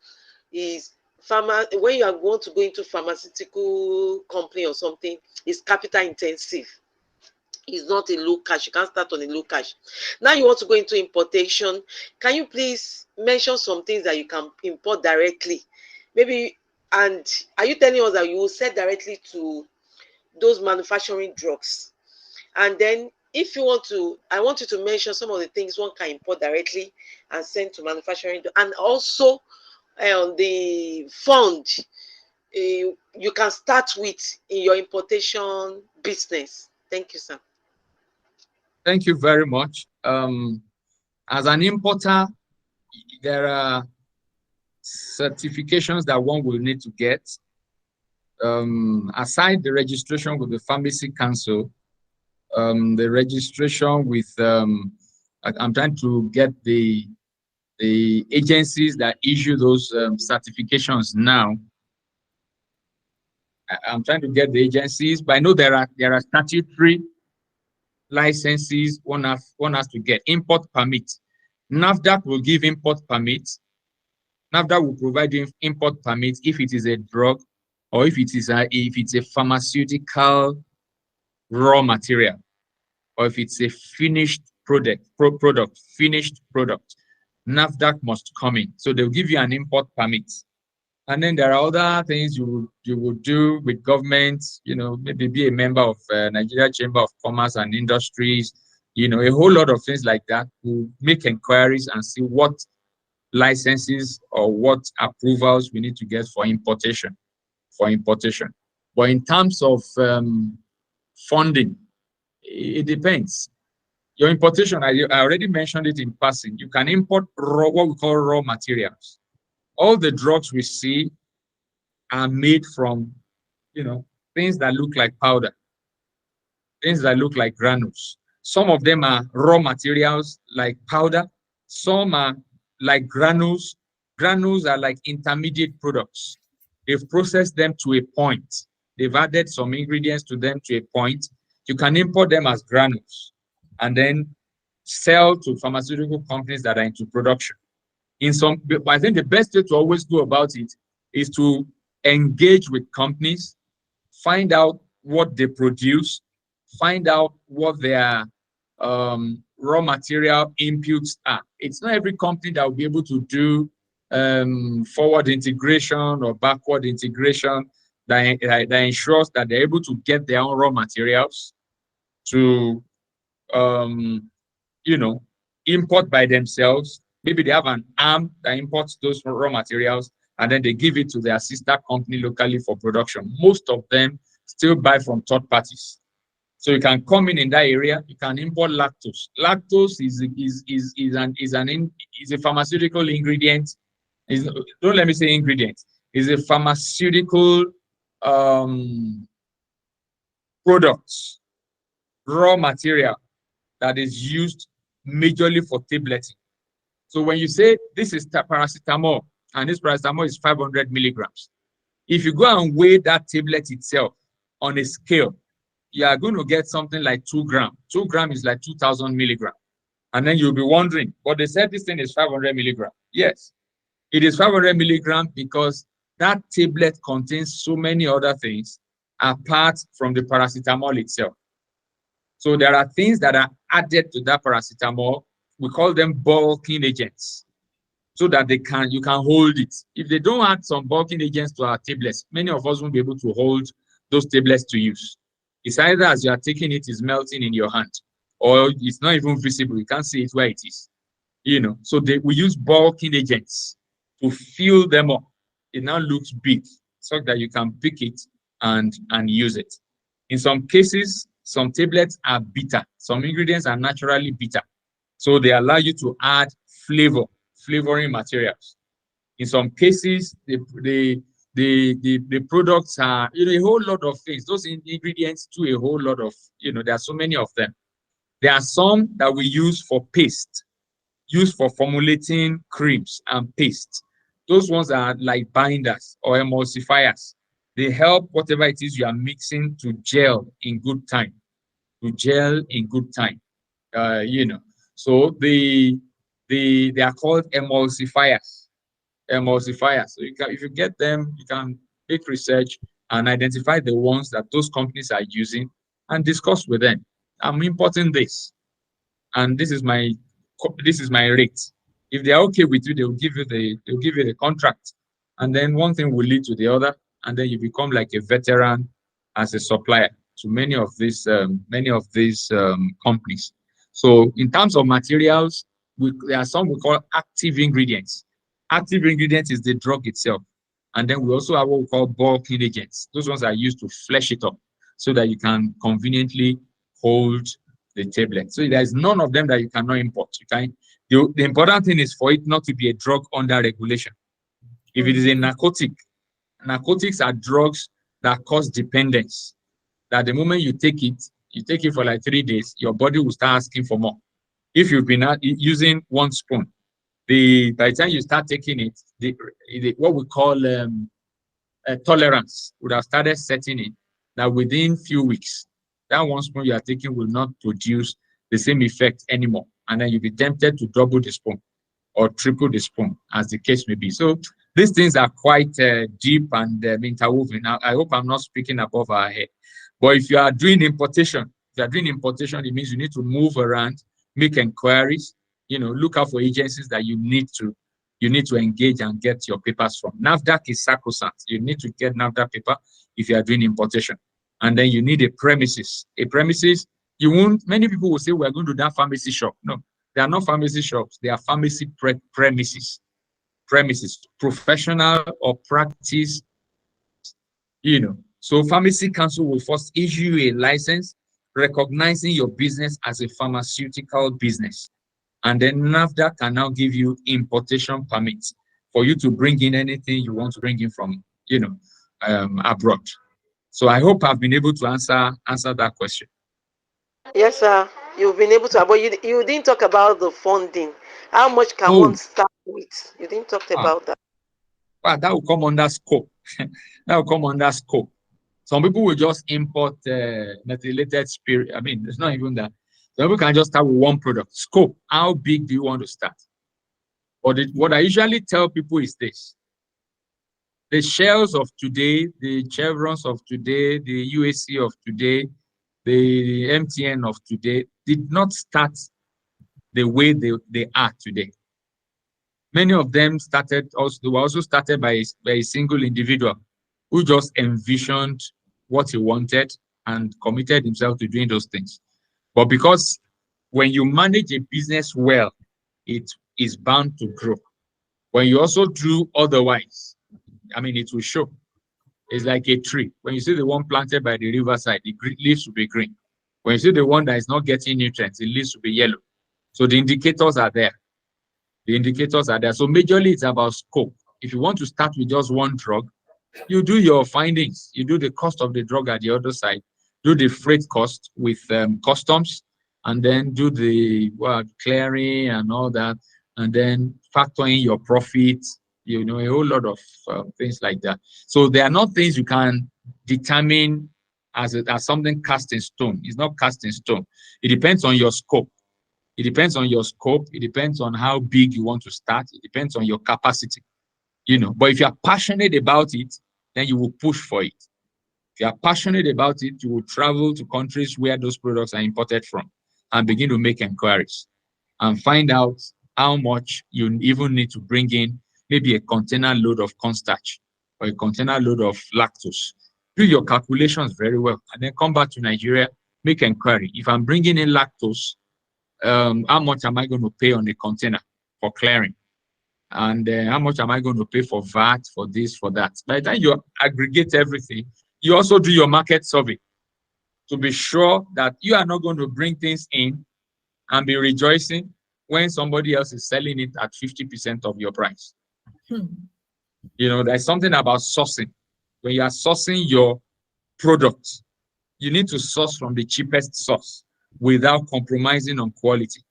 is when you are going to go into pharmaceutical company or something, is capital intensive. It's not a low cash. You can't start on a low cash. Now you want to go into importation. Can you please mention some things that you can import directly? Maybe, and are you telling us that you will sell directly to those manufacturing drugs? And then if you want to, I want you to mention some of the things one can import directly and send to manufacturing. And also on the fund you can start with in your importation business. Thank you, sir. Thank you very much. As an importer, there are certifications that one will need to get. Aside the registration with the Pharmacy Council, the registration with, I'm trying to get the agencies that issue those certifications now. I'm trying to get the agencies, but I know there are statutory licenses one has to get. Import permit. NAFDAC will give import permits. NAFDAC will provide import permits if it is a drug, or if it's a pharmaceutical raw material, or if it's a finished finished product. NAFDAC must come in. So they'll give you an import permit. And then there are other things you would do with government, you know, maybe be a member of Nigeria Chamber of Commerce and Industries, you know, a whole lot of things like that. We'll make inquiries and see what licenses or what approvals we need to get for importation. But in terms of funding, it depends. Your importation, I already mentioned it in passing. You can import what we call raw materials. All the drugs we see are made from, you know, things that look like powder, things that look like granules. Some of them are raw materials like powder. Some are like granules. Granules are like intermediate products. They've processed them to a point. They've added some ingredients to them to a point. You can import them as granules and then sell to pharmaceutical companies that are into production. But I think the best way to always go about it is to engage with companies, find out what they produce, find out what their raw material inputs are. It's not every company that will be able to do forward integration or backward integration that ensures that they're able to get their own raw materials to import by themselves. Maybe they have an arm that imports those raw materials and then they give it to their sister company locally for production. Most of them still buy from third parties. So you can come in that area. You can import lactose. Lactose is a pharmaceutical ingredient. Don't let me say ingredient. Is a pharmaceutical product, raw material that is used majorly for tableting. So when you say this is paracetamol and this paracetamol is 500 milligrams, if you go and weigh that tablet itself on a scale, you are going to get something like 2 grams. 2 grams is like 2,000 milligrams. And then you'll be wondering, but they said this thing is 500 milligrams. Yes, it is 500 milligrams because that tablet contains so many other things apart from the paracetamol itself. So there are things that are added to that paracetamol. We call them bulking agents, so that you can hold it. If they don't add some bulking agents to our tablets, many of us won't be able to hold those tablets to use. It's either as you are taking it, is melting in your hand, or it's not even visible. You can't see it where it is. So we use bulking agents to fill them up. It now looks big, so that you can pick it and use it. In some cases, some tablets are bitter. Some ingredients are naturally bitter. So they allow you to add flavoring materials. In some cases, the products are, a whole lot of things. Those ingredients do a whole lot of, there are so many of them. There are some that we use for paste, used for formulating creams and paste. Those ones are like binders or emulsifiers. They help whatever it is you are mixing to gel in good time. So they are called emulsifiers. So if you get them, you can make research and identify the ones that those companies are using and discuss with them. I'm importing this, and this is my rate. If they are okay with you, they'll give you the contract, and then one thing will lead to the other, and then you become like a veteran as a supplier to many of these companies. So in terms of materials, there are some we call active ingredients. Active ingredient is the drug itself, and then we also have what we call bulking agents. Those ones are used to flesh it up so that you can conveniently hold the tablet. So there's none of them that you cannot import. The important thing is for it not to be a drug under regulation. If it is a narcotic, narcotics are drugs that cause dependence. That the moment you take it for like 3 days, your body will start asking for more. If you've been using 1 spoon, by the time you start taking it, what we call tolerance would have started setting in. That within few weeks, that 1 spoon you are taking will not produce the same effect anymore. And then you'll be tempted to double the spoon or triple the spoon, as the case may be. So these things are quite deep and interwoven. Now, I hope I'm not speaking above our head. But if you are doing importation, it means you need to move around, make inquiries, look out for agencies that you need to engage and get your papers from. NAFDAC is sacrosanct. You need to get NAFDAC paper if you are doing importation. And then you need a premises. Many people will say, we're going to that pharmacy shop. No, they are not pharmacy shops. They are pharmacy premises. Professional or practice, So Pharmacy Council will first issue a license recognizing your business as a pharmaceutical business. And then NAFDAC can now give you importation permits for you to bring in anything you want to bring in from, abroad. So I hope I've been able to answer that question. Yes, sir. You've been able to, but you didn't talk about the funding. How much can one start with? You didn't talk about that. Well, that will come under scope. Some people will just import methylated spirit. I mean, it's not even that. Some people can just start with one product. Scope. How big do you want to start? What I usually tell people is this. The Shells of today, the Chevrons of today, the UAC of today, the MTN of today did not start the way they are today. Many of them were also started by a single individual who just envisioned what he wanted and committed himself to doing those things. But because when you manage a business well, it is bound to grow. When you also do otherwise, I mean, it will show. It's like a tree. When you see the one planted by the riverside, the leaves will be green. When you see the one that is not getting nutrients, the leaves will be yellow. So the indicators are there. The indicators are there. So majorly it's about scope. If you want to start with just one drug, you do your findings. You do the cost of the drug at the other side, do the freight cost with customs, and then do the clearing and all that, and then factor in your profit, a whole lot of things like that. So they are not things you can determine as something cast in stone. It's not cast in stone. It depends on your scope. It depends on your scope. It depends on how big you want to start. It depends on your capacity, But if you are passionate about it, then you will push for it. If you are passionate about it, you will travel to countries where those products are imported from and begin to make inquiries and find out how much you even need to bring in, maybe a container load of cornstarch or a container load of lactose. Do your calculations very well and then come back to Nigeria, make inquiry. If I'm bringing in lactose, how much am I going to pay on the container for clearing? And how much am I going to pay for VAT, for this, for that? By the time you aggregate everything, you also do your market survey to be sure that you are not going to bring things in and be rejoicing when somebody else is selling it at 50% of your price. There's something about sourcing. When you are sourcing your product, you need to source from the cheapest source without compromising on quality.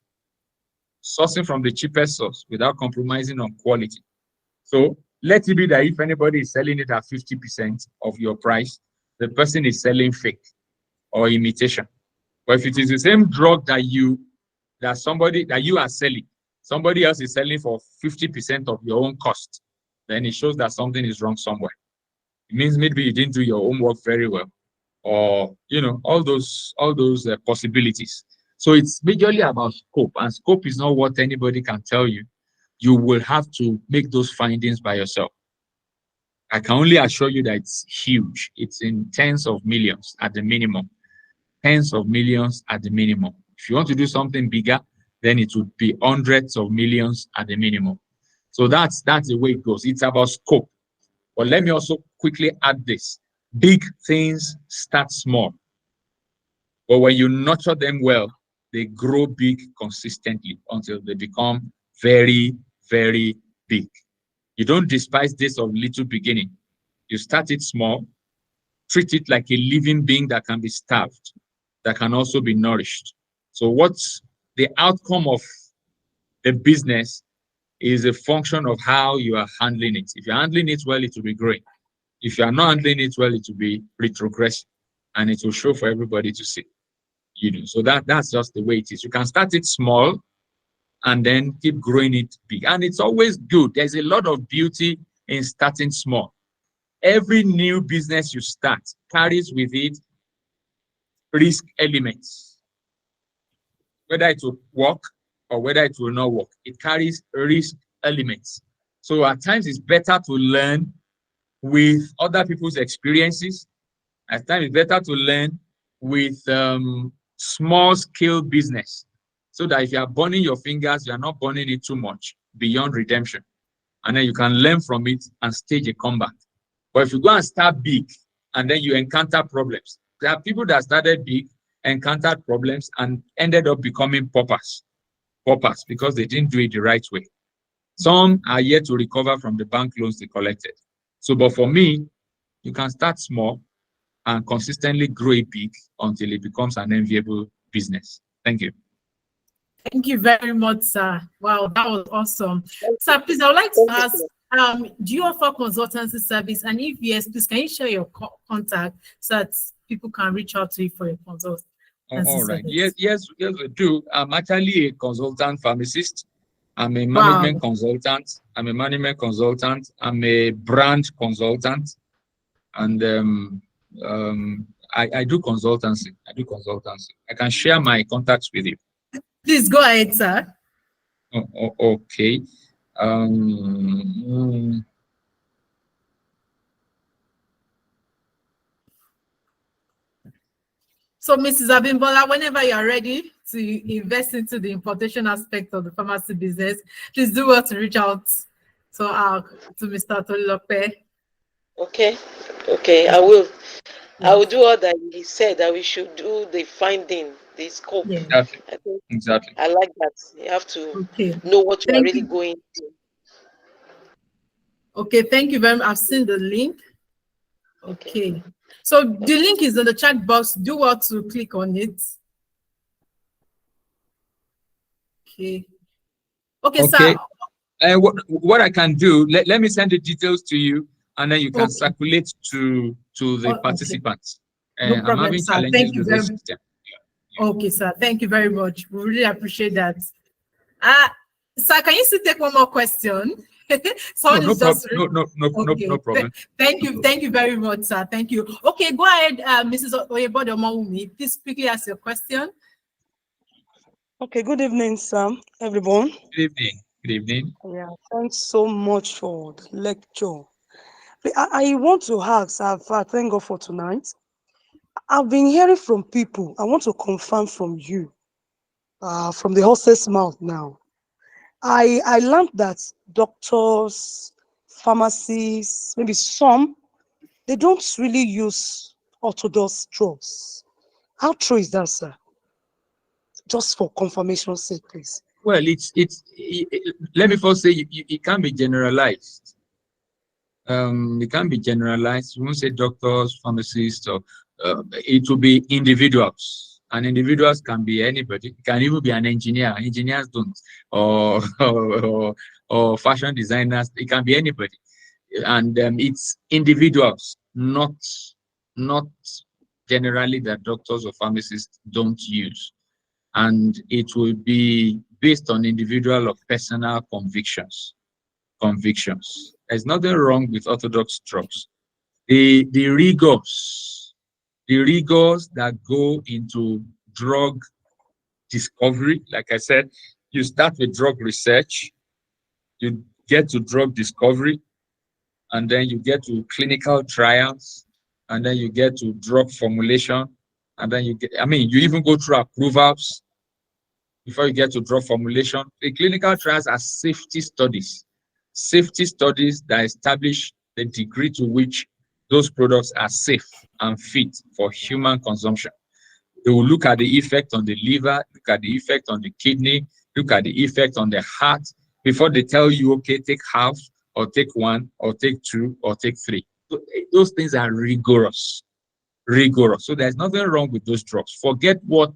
Sourcing from the cheapest source without compromising on quality. So let it be that if anybody is selling it at 50% of your price, the person is selling fake or imitation. But if it is the same drug that you are selling, somebody else is selling for 50% of your own cost, then it shows that something is wrong somewhere. It means maybe you didn't do your homework very well, or all those possibilities. So it's majorly about scope, and scope is not what anybody can tell you. You will have to make those findings by yourself. I can only assure you that it's huge. It's in tens of millions at the minimum. Tens of millions at the minimum. If you want to do something bigger, then it would be hundreds of millions at the minimum. So that's the way it goes. It's about scope. But let me also quickly add this. Big things start small. But when you nurture them well, they grow big consistently until they become very, very big. You don't despise days of little beginning. You start it small, treat it like a living being that can be starved, that can also be nourished. So what's the outcome of the business is a function of how you are handling it. If you're handling it well, it will be growing. If you are not handling it well, it will be retrogressing, and it will show for everybody to see. So that's just the way it is. You can start it small and then keep growing it big. And it's always good. There's a lot of beauty in starting small. Every new business you start carries with it risk elements. Whether it will work or whether it will not work, it carries risk elements. So at times it's better to learn with other people's experiences. At times it's better to learn with small scale business, so that if you are burning your fingers, you are not burning it too much beyond redemption. And then you can learn from it and stage a comeback. But if you go and start big and then you encounter problems, there are people that started big, encountered problems, and ended up becoming paupers because they didn't do it the right way. Some are yet to recover from the bank loans they collected. So, but for me, you can start small and consistently grow it big until it becomes an enviable business. Thank you. Thank you very much, sir. Wow, that was awesome. Sir, please, I would like to ask, do you offer consultancy service? And if yes, please, can you share your contact so that people can reach out to you for your consultancy? All right. Yes, we do. I'm actually a consultant pharmacist. I'm a management consultant. I'm a brand consultant. And I do consultancy. I can share my contacts with you. Please go ahead, sir. Okay. So, Mrs. Abimbola, whenever you are ready to invest into the importation aspect of the pharmacy business, please do well to reach out to Mr. Tolulope. Okay, I will. I will do all that he said, that we should do the finding, the scope. Yeah. Exactly. I think Exactly. I like that. You have to Okay. know what you are Thank really you. going to. Okay, thank you very much. I've seen the link. Okay. So the link is in the chat box. Do what to click on it. Okay. Okay, sir. What I can do, let me send the details to you, and then you can Okay. circulate to the Okay. participants. No I'm problem, having sir. challenges Thank you with very this much. system. Okay, sir. Thank you very much. We really appreciate that. Sir, can you still take one more question? No problem. Thank you very much, sir. Thank you. Okay, go ahead, Mrs. Oyebodo. Please quickly ask your question. Okay, good evening, sir, everyone. Good evening. Good evening. Yeah, thanks so much for the lecture. I want to ask, thank God for tonight. I've been hearing from people. I want to confirm from you, from the horse's mouth now. I learned that doctors, pharmacists, maybe some, they don't really use orthodox drugs. How true is that, sir? Just for confirmation's sake, please. Well, let me first say it can be generalized. It can be generalized. We won't say doctors, pharmacists, or it will be individuals. And individuals can be anybody. It can even be an engineer. Engineers don't, or fashion designers. It can be anybody, and it's individuals, not generally that doctors or pharmacists don't use. And it will be based on individual or personal convictions. There's nothing wrong with orthodox drugs. The rigors that go into drug discovery, like I said, you start with drug research, you get to drug discovery, and then you get to clinical trials, and then you get to drug formulation, and then you even go through approvals before you get to drug formulation. The clinical trials are safety studies that establish the degree to which those products are safe and fit for human consumption. They will look at the effect on the liver, look at the effect on the kidney, look at the effect on the heart before they tell you, okay, take half, or take one, or take two, or take three. So those things are rigorous. So there's nothing wrong with those drugs. Forget what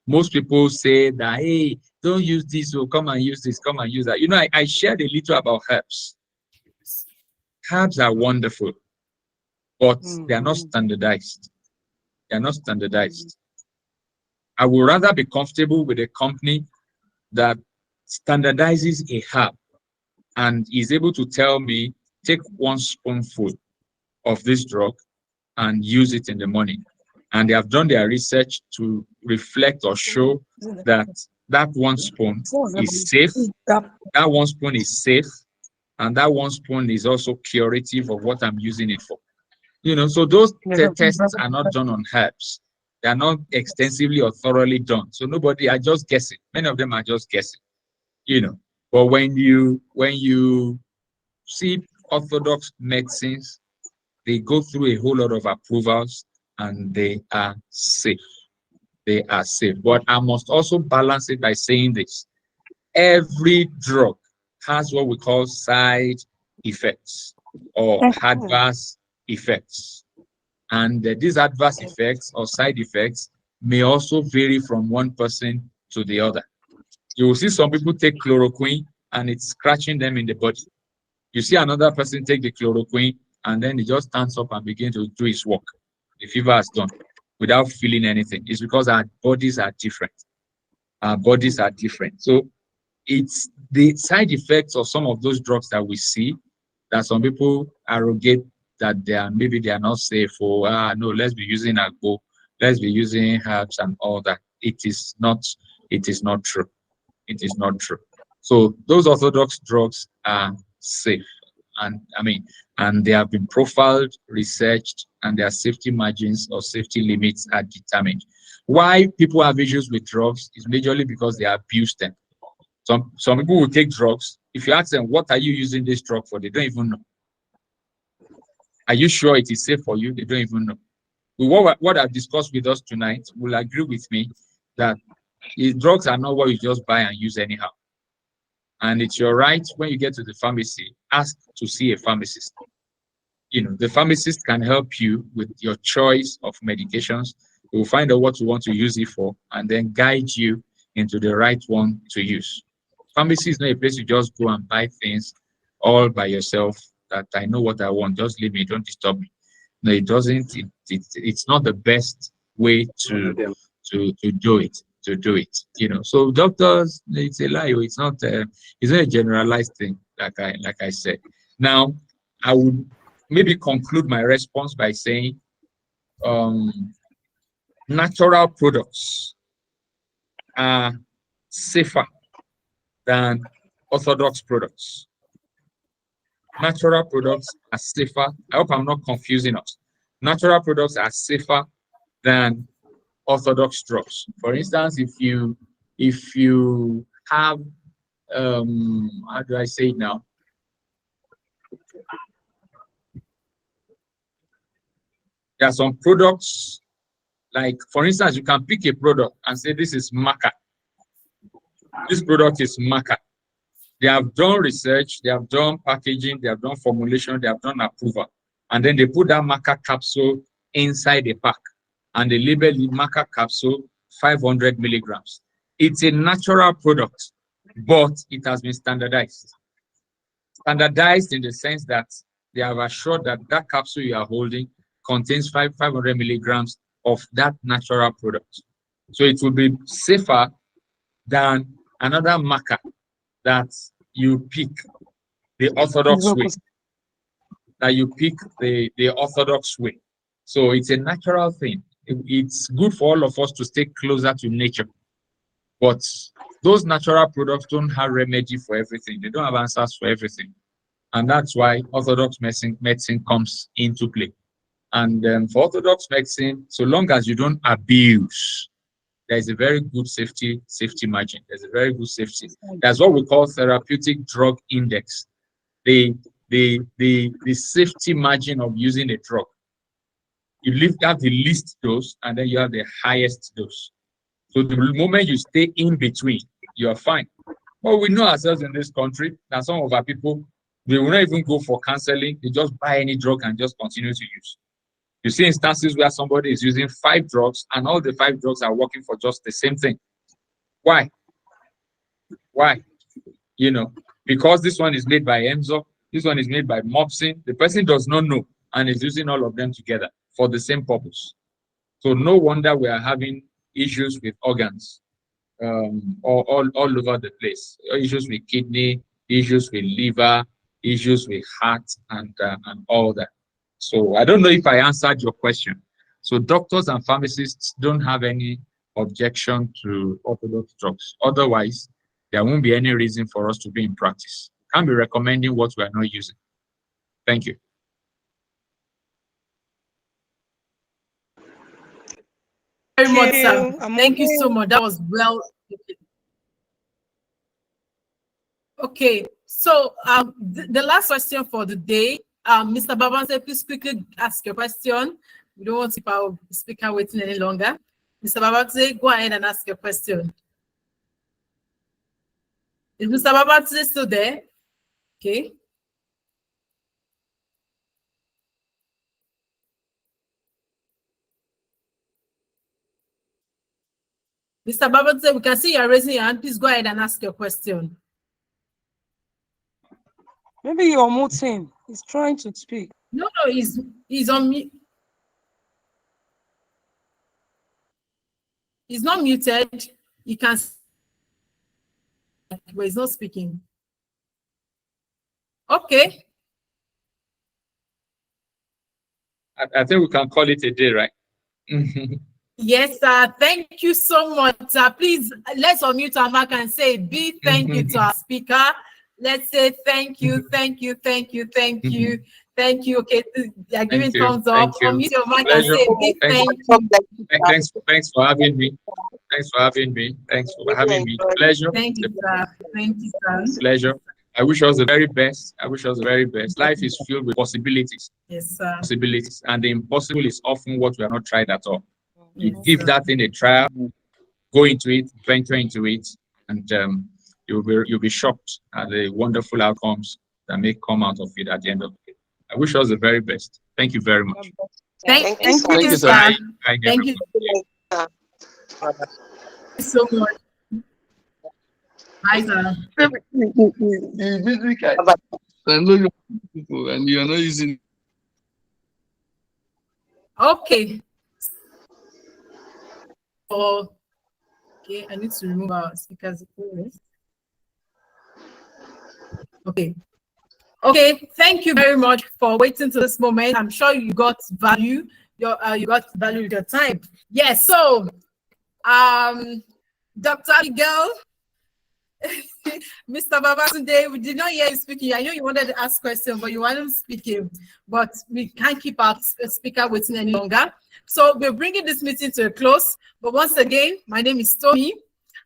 most people say that, hey, don't use this, or come and use this, come and use that. You know, I shared a little about herbs. Herbs are wonderful, but they are not standardized. They are not standardized. I would rather be comfortable with a company that standardizes a herb and is able to tell me, take one spoonful of this drug and use it in the morning. And they have done their research to reflect or show that one spoon is safe. That one spoon is safe. And that one spoon is also curative of what I'm using it for. You know, so those tests are not done on herbs. They are not extensively or thoroughly done. So nobody are just guessing. Many of them are just guessing, you know. But when you see orthodox medicines, they go through a whole lot of approvals and they are safe. They are safe. But I must also balance it by saying this. Every drug has what we call side effects or adverse effects. And these adverse effects or side effects may also vary from one person to the other. You will see some people take chloroquine and it's scratching them in the body. You see another person take the chloroquine and then he just stands up and begins to do his work. The fever has done without feeling anything. It's because our bodies are different. Our bodies are different. So it's the side effects of some of those drugs that we see that some people arrogate that they are not safe, or no, let's be using agbo, let's be using herbs and all that. It is not it is not true. It is not true. So those orthodox drugs are safe, and and they have been profiled, researched, and their safety margins or safety limits are determined. Why people have issues with drugs is majorly because they abuse them. Some people will take drugs. If you ask them, what are you using this drug for? They don't even know. Are you sure it is safe for you? They don't even know. What I've discussed with us tonight will agree with me that drugs are not what you just buy and use anyhow. And it's your right when you get to the pharmacy, ask to see a pharmacist. The pharmacist can help you with your choice of medications. They will find out what you want to use it for and then guide you into the right one to use. Pharmacy is not a place you just go and buy things all by yourself, that I know what I want, just leave me, don't disturb me. No, it doesn't. It's not the best way to do it. So doctors, it's a lie. It's not a generalized thing, like I said. Now, I would maybe conclude my response by saying natural products are safer than orthodox products. Natural products are safer. I hope I'm not confusing us. Natural products are safer than orthodox drugs. For instance, if you have how do I say it now? There are some products, like for instance, you can pick a product and say this is maca. This product is maca. They have done research, they have done packaging, they have done formulation, they have done approval. And then they put that maca capsule inside a pack and they label the maca capsule 500 milligrams. It's a natural product, but it has been standardized. Standardized in the sense that they have assured that that capsule you are holding contains 500 milligrams of that natural product. So it will be safer than another maca that you pick the orthodox way. So it's a natural thing. It's good for all of us to stay closer to nature. But those natural products don't have remedy for everything. They don't have answers for everything. And that's why orthodox medicine comes into play. And for orthodox medicine, so long as you don't abuse, there's a very good safety margin. There's a very good safety. That's what we call therapeutic drug index. The safety margin of using a drug. You have the least dose and then you have the highest dose. So the moment you stay in between, you're fine. But we know ourselves in this country that some of our people, they will not even go for counseling. They just buy any drug and just continue to use. You see instances where somebody is using 5 drugs and all the 5 drugs are working for just the same thing. Why? Because this one is made by Enzo, this one is made by Mopsin. The person does not know and is using all of them together for the same purpose. So no wonder we are having issues with organs all over the place. Issues with kidney, issues with liver, issues with heart, and all that. So I don't know if I answered your question. So doctors and pharmacists don't have any objection to orthodox drugs. Otherwise, there won't be any reason for us to be in practice. Can't be recommending what we are not using. Thank you. Very much, sir. Thank you so much. That was well. Okay, so the last question for the day, Mr. Babanse, please quickly ask your question. We don't want to keep our speaker waiting any longer. Mr. Babanse, go ahead and ask your question. Is Mr. Babanse still there? Okay. Mr. Babanse, we can see you're raising your hand. Please go ahead and ask your question. Maybe you're muting. He's trying to speak. No, he's on mute. He's not muted. He can, but he's not speaking. Okay. I think we can call it a day, right? Yes, sir. Thank you so much, sir. Please, let's unmute our mic and say big thank you to our speaker. Let's say thank you, thank you, thank you, thank you, thank you. Okay, they're giving Thank you. thumbs up. Thank you. Unmute your mic and Pleasure. say big Thanks. thank you. Thanks for having me. Thanks for having me. Thanks for having me. Pleasure. Thank you, sir. Thank you, sir. Pleasure. I wish us the very best. I wish us the very best. Life is filled with possibilities. Yes, sir. Possibilities. And the impossible is often what we have not tried at all. You Yes, give sir. that thing a try, go into it, venture into it, and you'll be shocked at the wonderful outcomes that may come out of it at the end of it. I wish us the very best. Thank you very much. Thank you, you, Thank you, sir. sir. Bye, Thank you so much. Bye, sir. The music I know your people and you're not using. Okay. Okay, I need to remove our speakers. Okay. Okay, thank you very much for waiting to this moment. I'm sure you got value. You got value with your time. Yes, so Dr. Miguel, Mr. Babatunde, we did not hear you speaking. I know you wanted to ask questions, but you weren't speaking. But we can't keep our speaker waiting any longer. So we're bringing this meeting to a close. But once again, my name is Tony,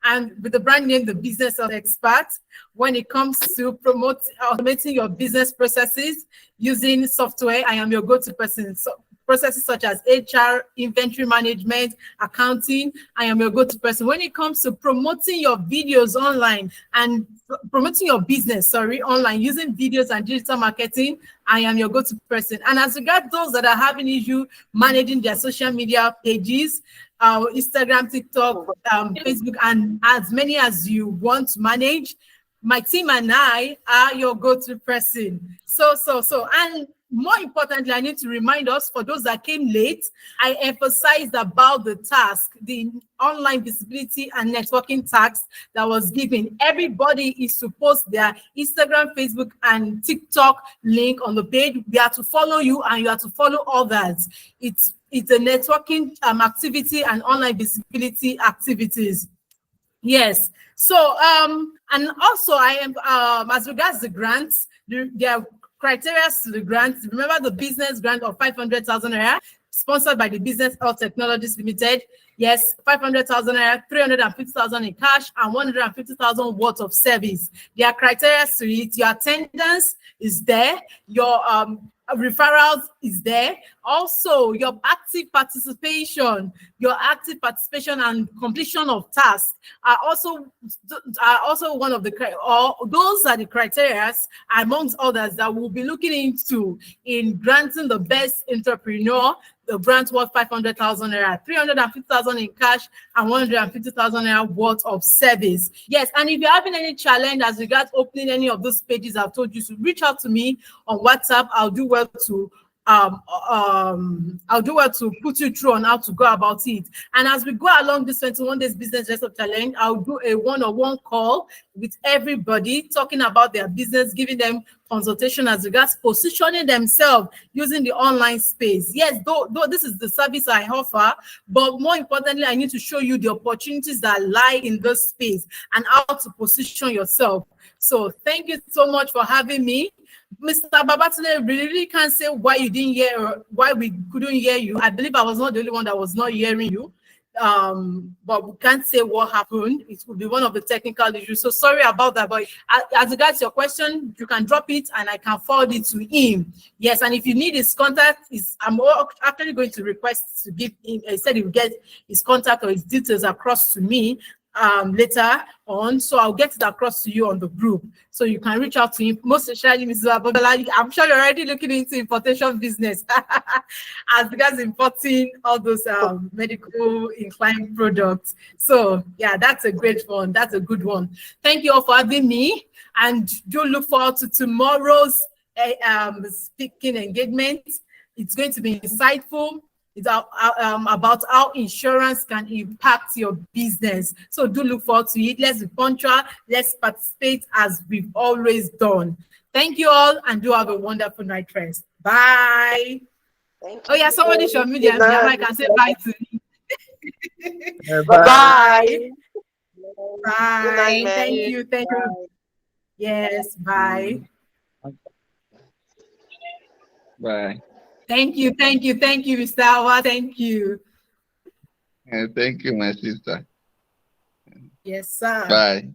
and with the brand name, The Business of Expert. When it comes to automating your business processes using software, I am your go-to person. So processes such as HR, inventory management, accounting, I am your go-to person. When it comes to promoting your videos online and promoting your business, online using videos and digital marketing, I am your go-to person. And as regards those that are having issue managing their social media pages, Instagram, TikTok, Facebook, and as many as you want to manage, my team and I are your go-to person. And more importantly, I need to remind us, for those that came late, I emphasized about the task, the online visibility and networking task that was given. Everybody is to post their Instagram, Facebook, and TikTok link on the page. They are to follow you and you are to follow others. It's a networking activity and online visibility activities. Yes. So, and also I am, as regards the grants, there are criteria to the grants. Remember the business grant of 500,000 naira, sponsored by the Business Health Technologies Limited. Yes, 500,000 naira, 350,000 in cash, and 150,000 worth of service. There are criteria to it. Your attendance is there. Your referrals is there. Also, your active participation and completion of tasks are also one of the, or those are the criteria amongst others that we'll be looking into in granting the best entrepreneur the grant worth 500,000 naira, 350,000 in cash, and 150,000 naira worth of service. Yes, and if you're having any challenge as regards opening any of those pages I've told you to, reach out to me on WhatsApp. I'll do well to put you through on how to go about it. And as we go along this 21 days business desktop challenge, I'll do a one-on-one call with everybody, talking about their business, giving them consultation as regards positioning themselves using the online space. Yes, though this is the service I offer, but more importantly, I need to show you the opportunities that lie in this space and how to position yourself. So thank you so much for having me. Mr. Babatunde, really can't say why you didn't hear, or why we couldn't hear you. I believe I was not the only one that was not hearing you. But we can't say what happened. It will be one of the technical issues. So sorry about that. But as regards your question, you can drop it and I can forward it to him. Yes, and if you need his contact, I'm actually going to request to give him. He said he will get his contact or his details across to me later on, so I'll get it across to you on the group, so you can reach out to him. Most especially, Mrs. Abola, I'm sure you're already looking into importation business as regards importing all those medical inclined products. So yeah, that's a great one. That's a good one. Thank you all for having me, and do look forward to tomorrow's speaking engagement. It's going to be insightful. It's about how insurance can impact your business. So do look forward to it. Let's be punctual. Let's participate as we've always done. Thank you all, and do have a wonderful night rest. Bye. Thank you. Oh yeah, somebody should media. I can say bye to me. Bye. Bye. Good night, man. Thank you. Thank you. Yes. Bye. Bye. Thank you. Thank you. Thank you, Mr. Awa. Thank you. Thank you, my sister. Yes, sir. Bye.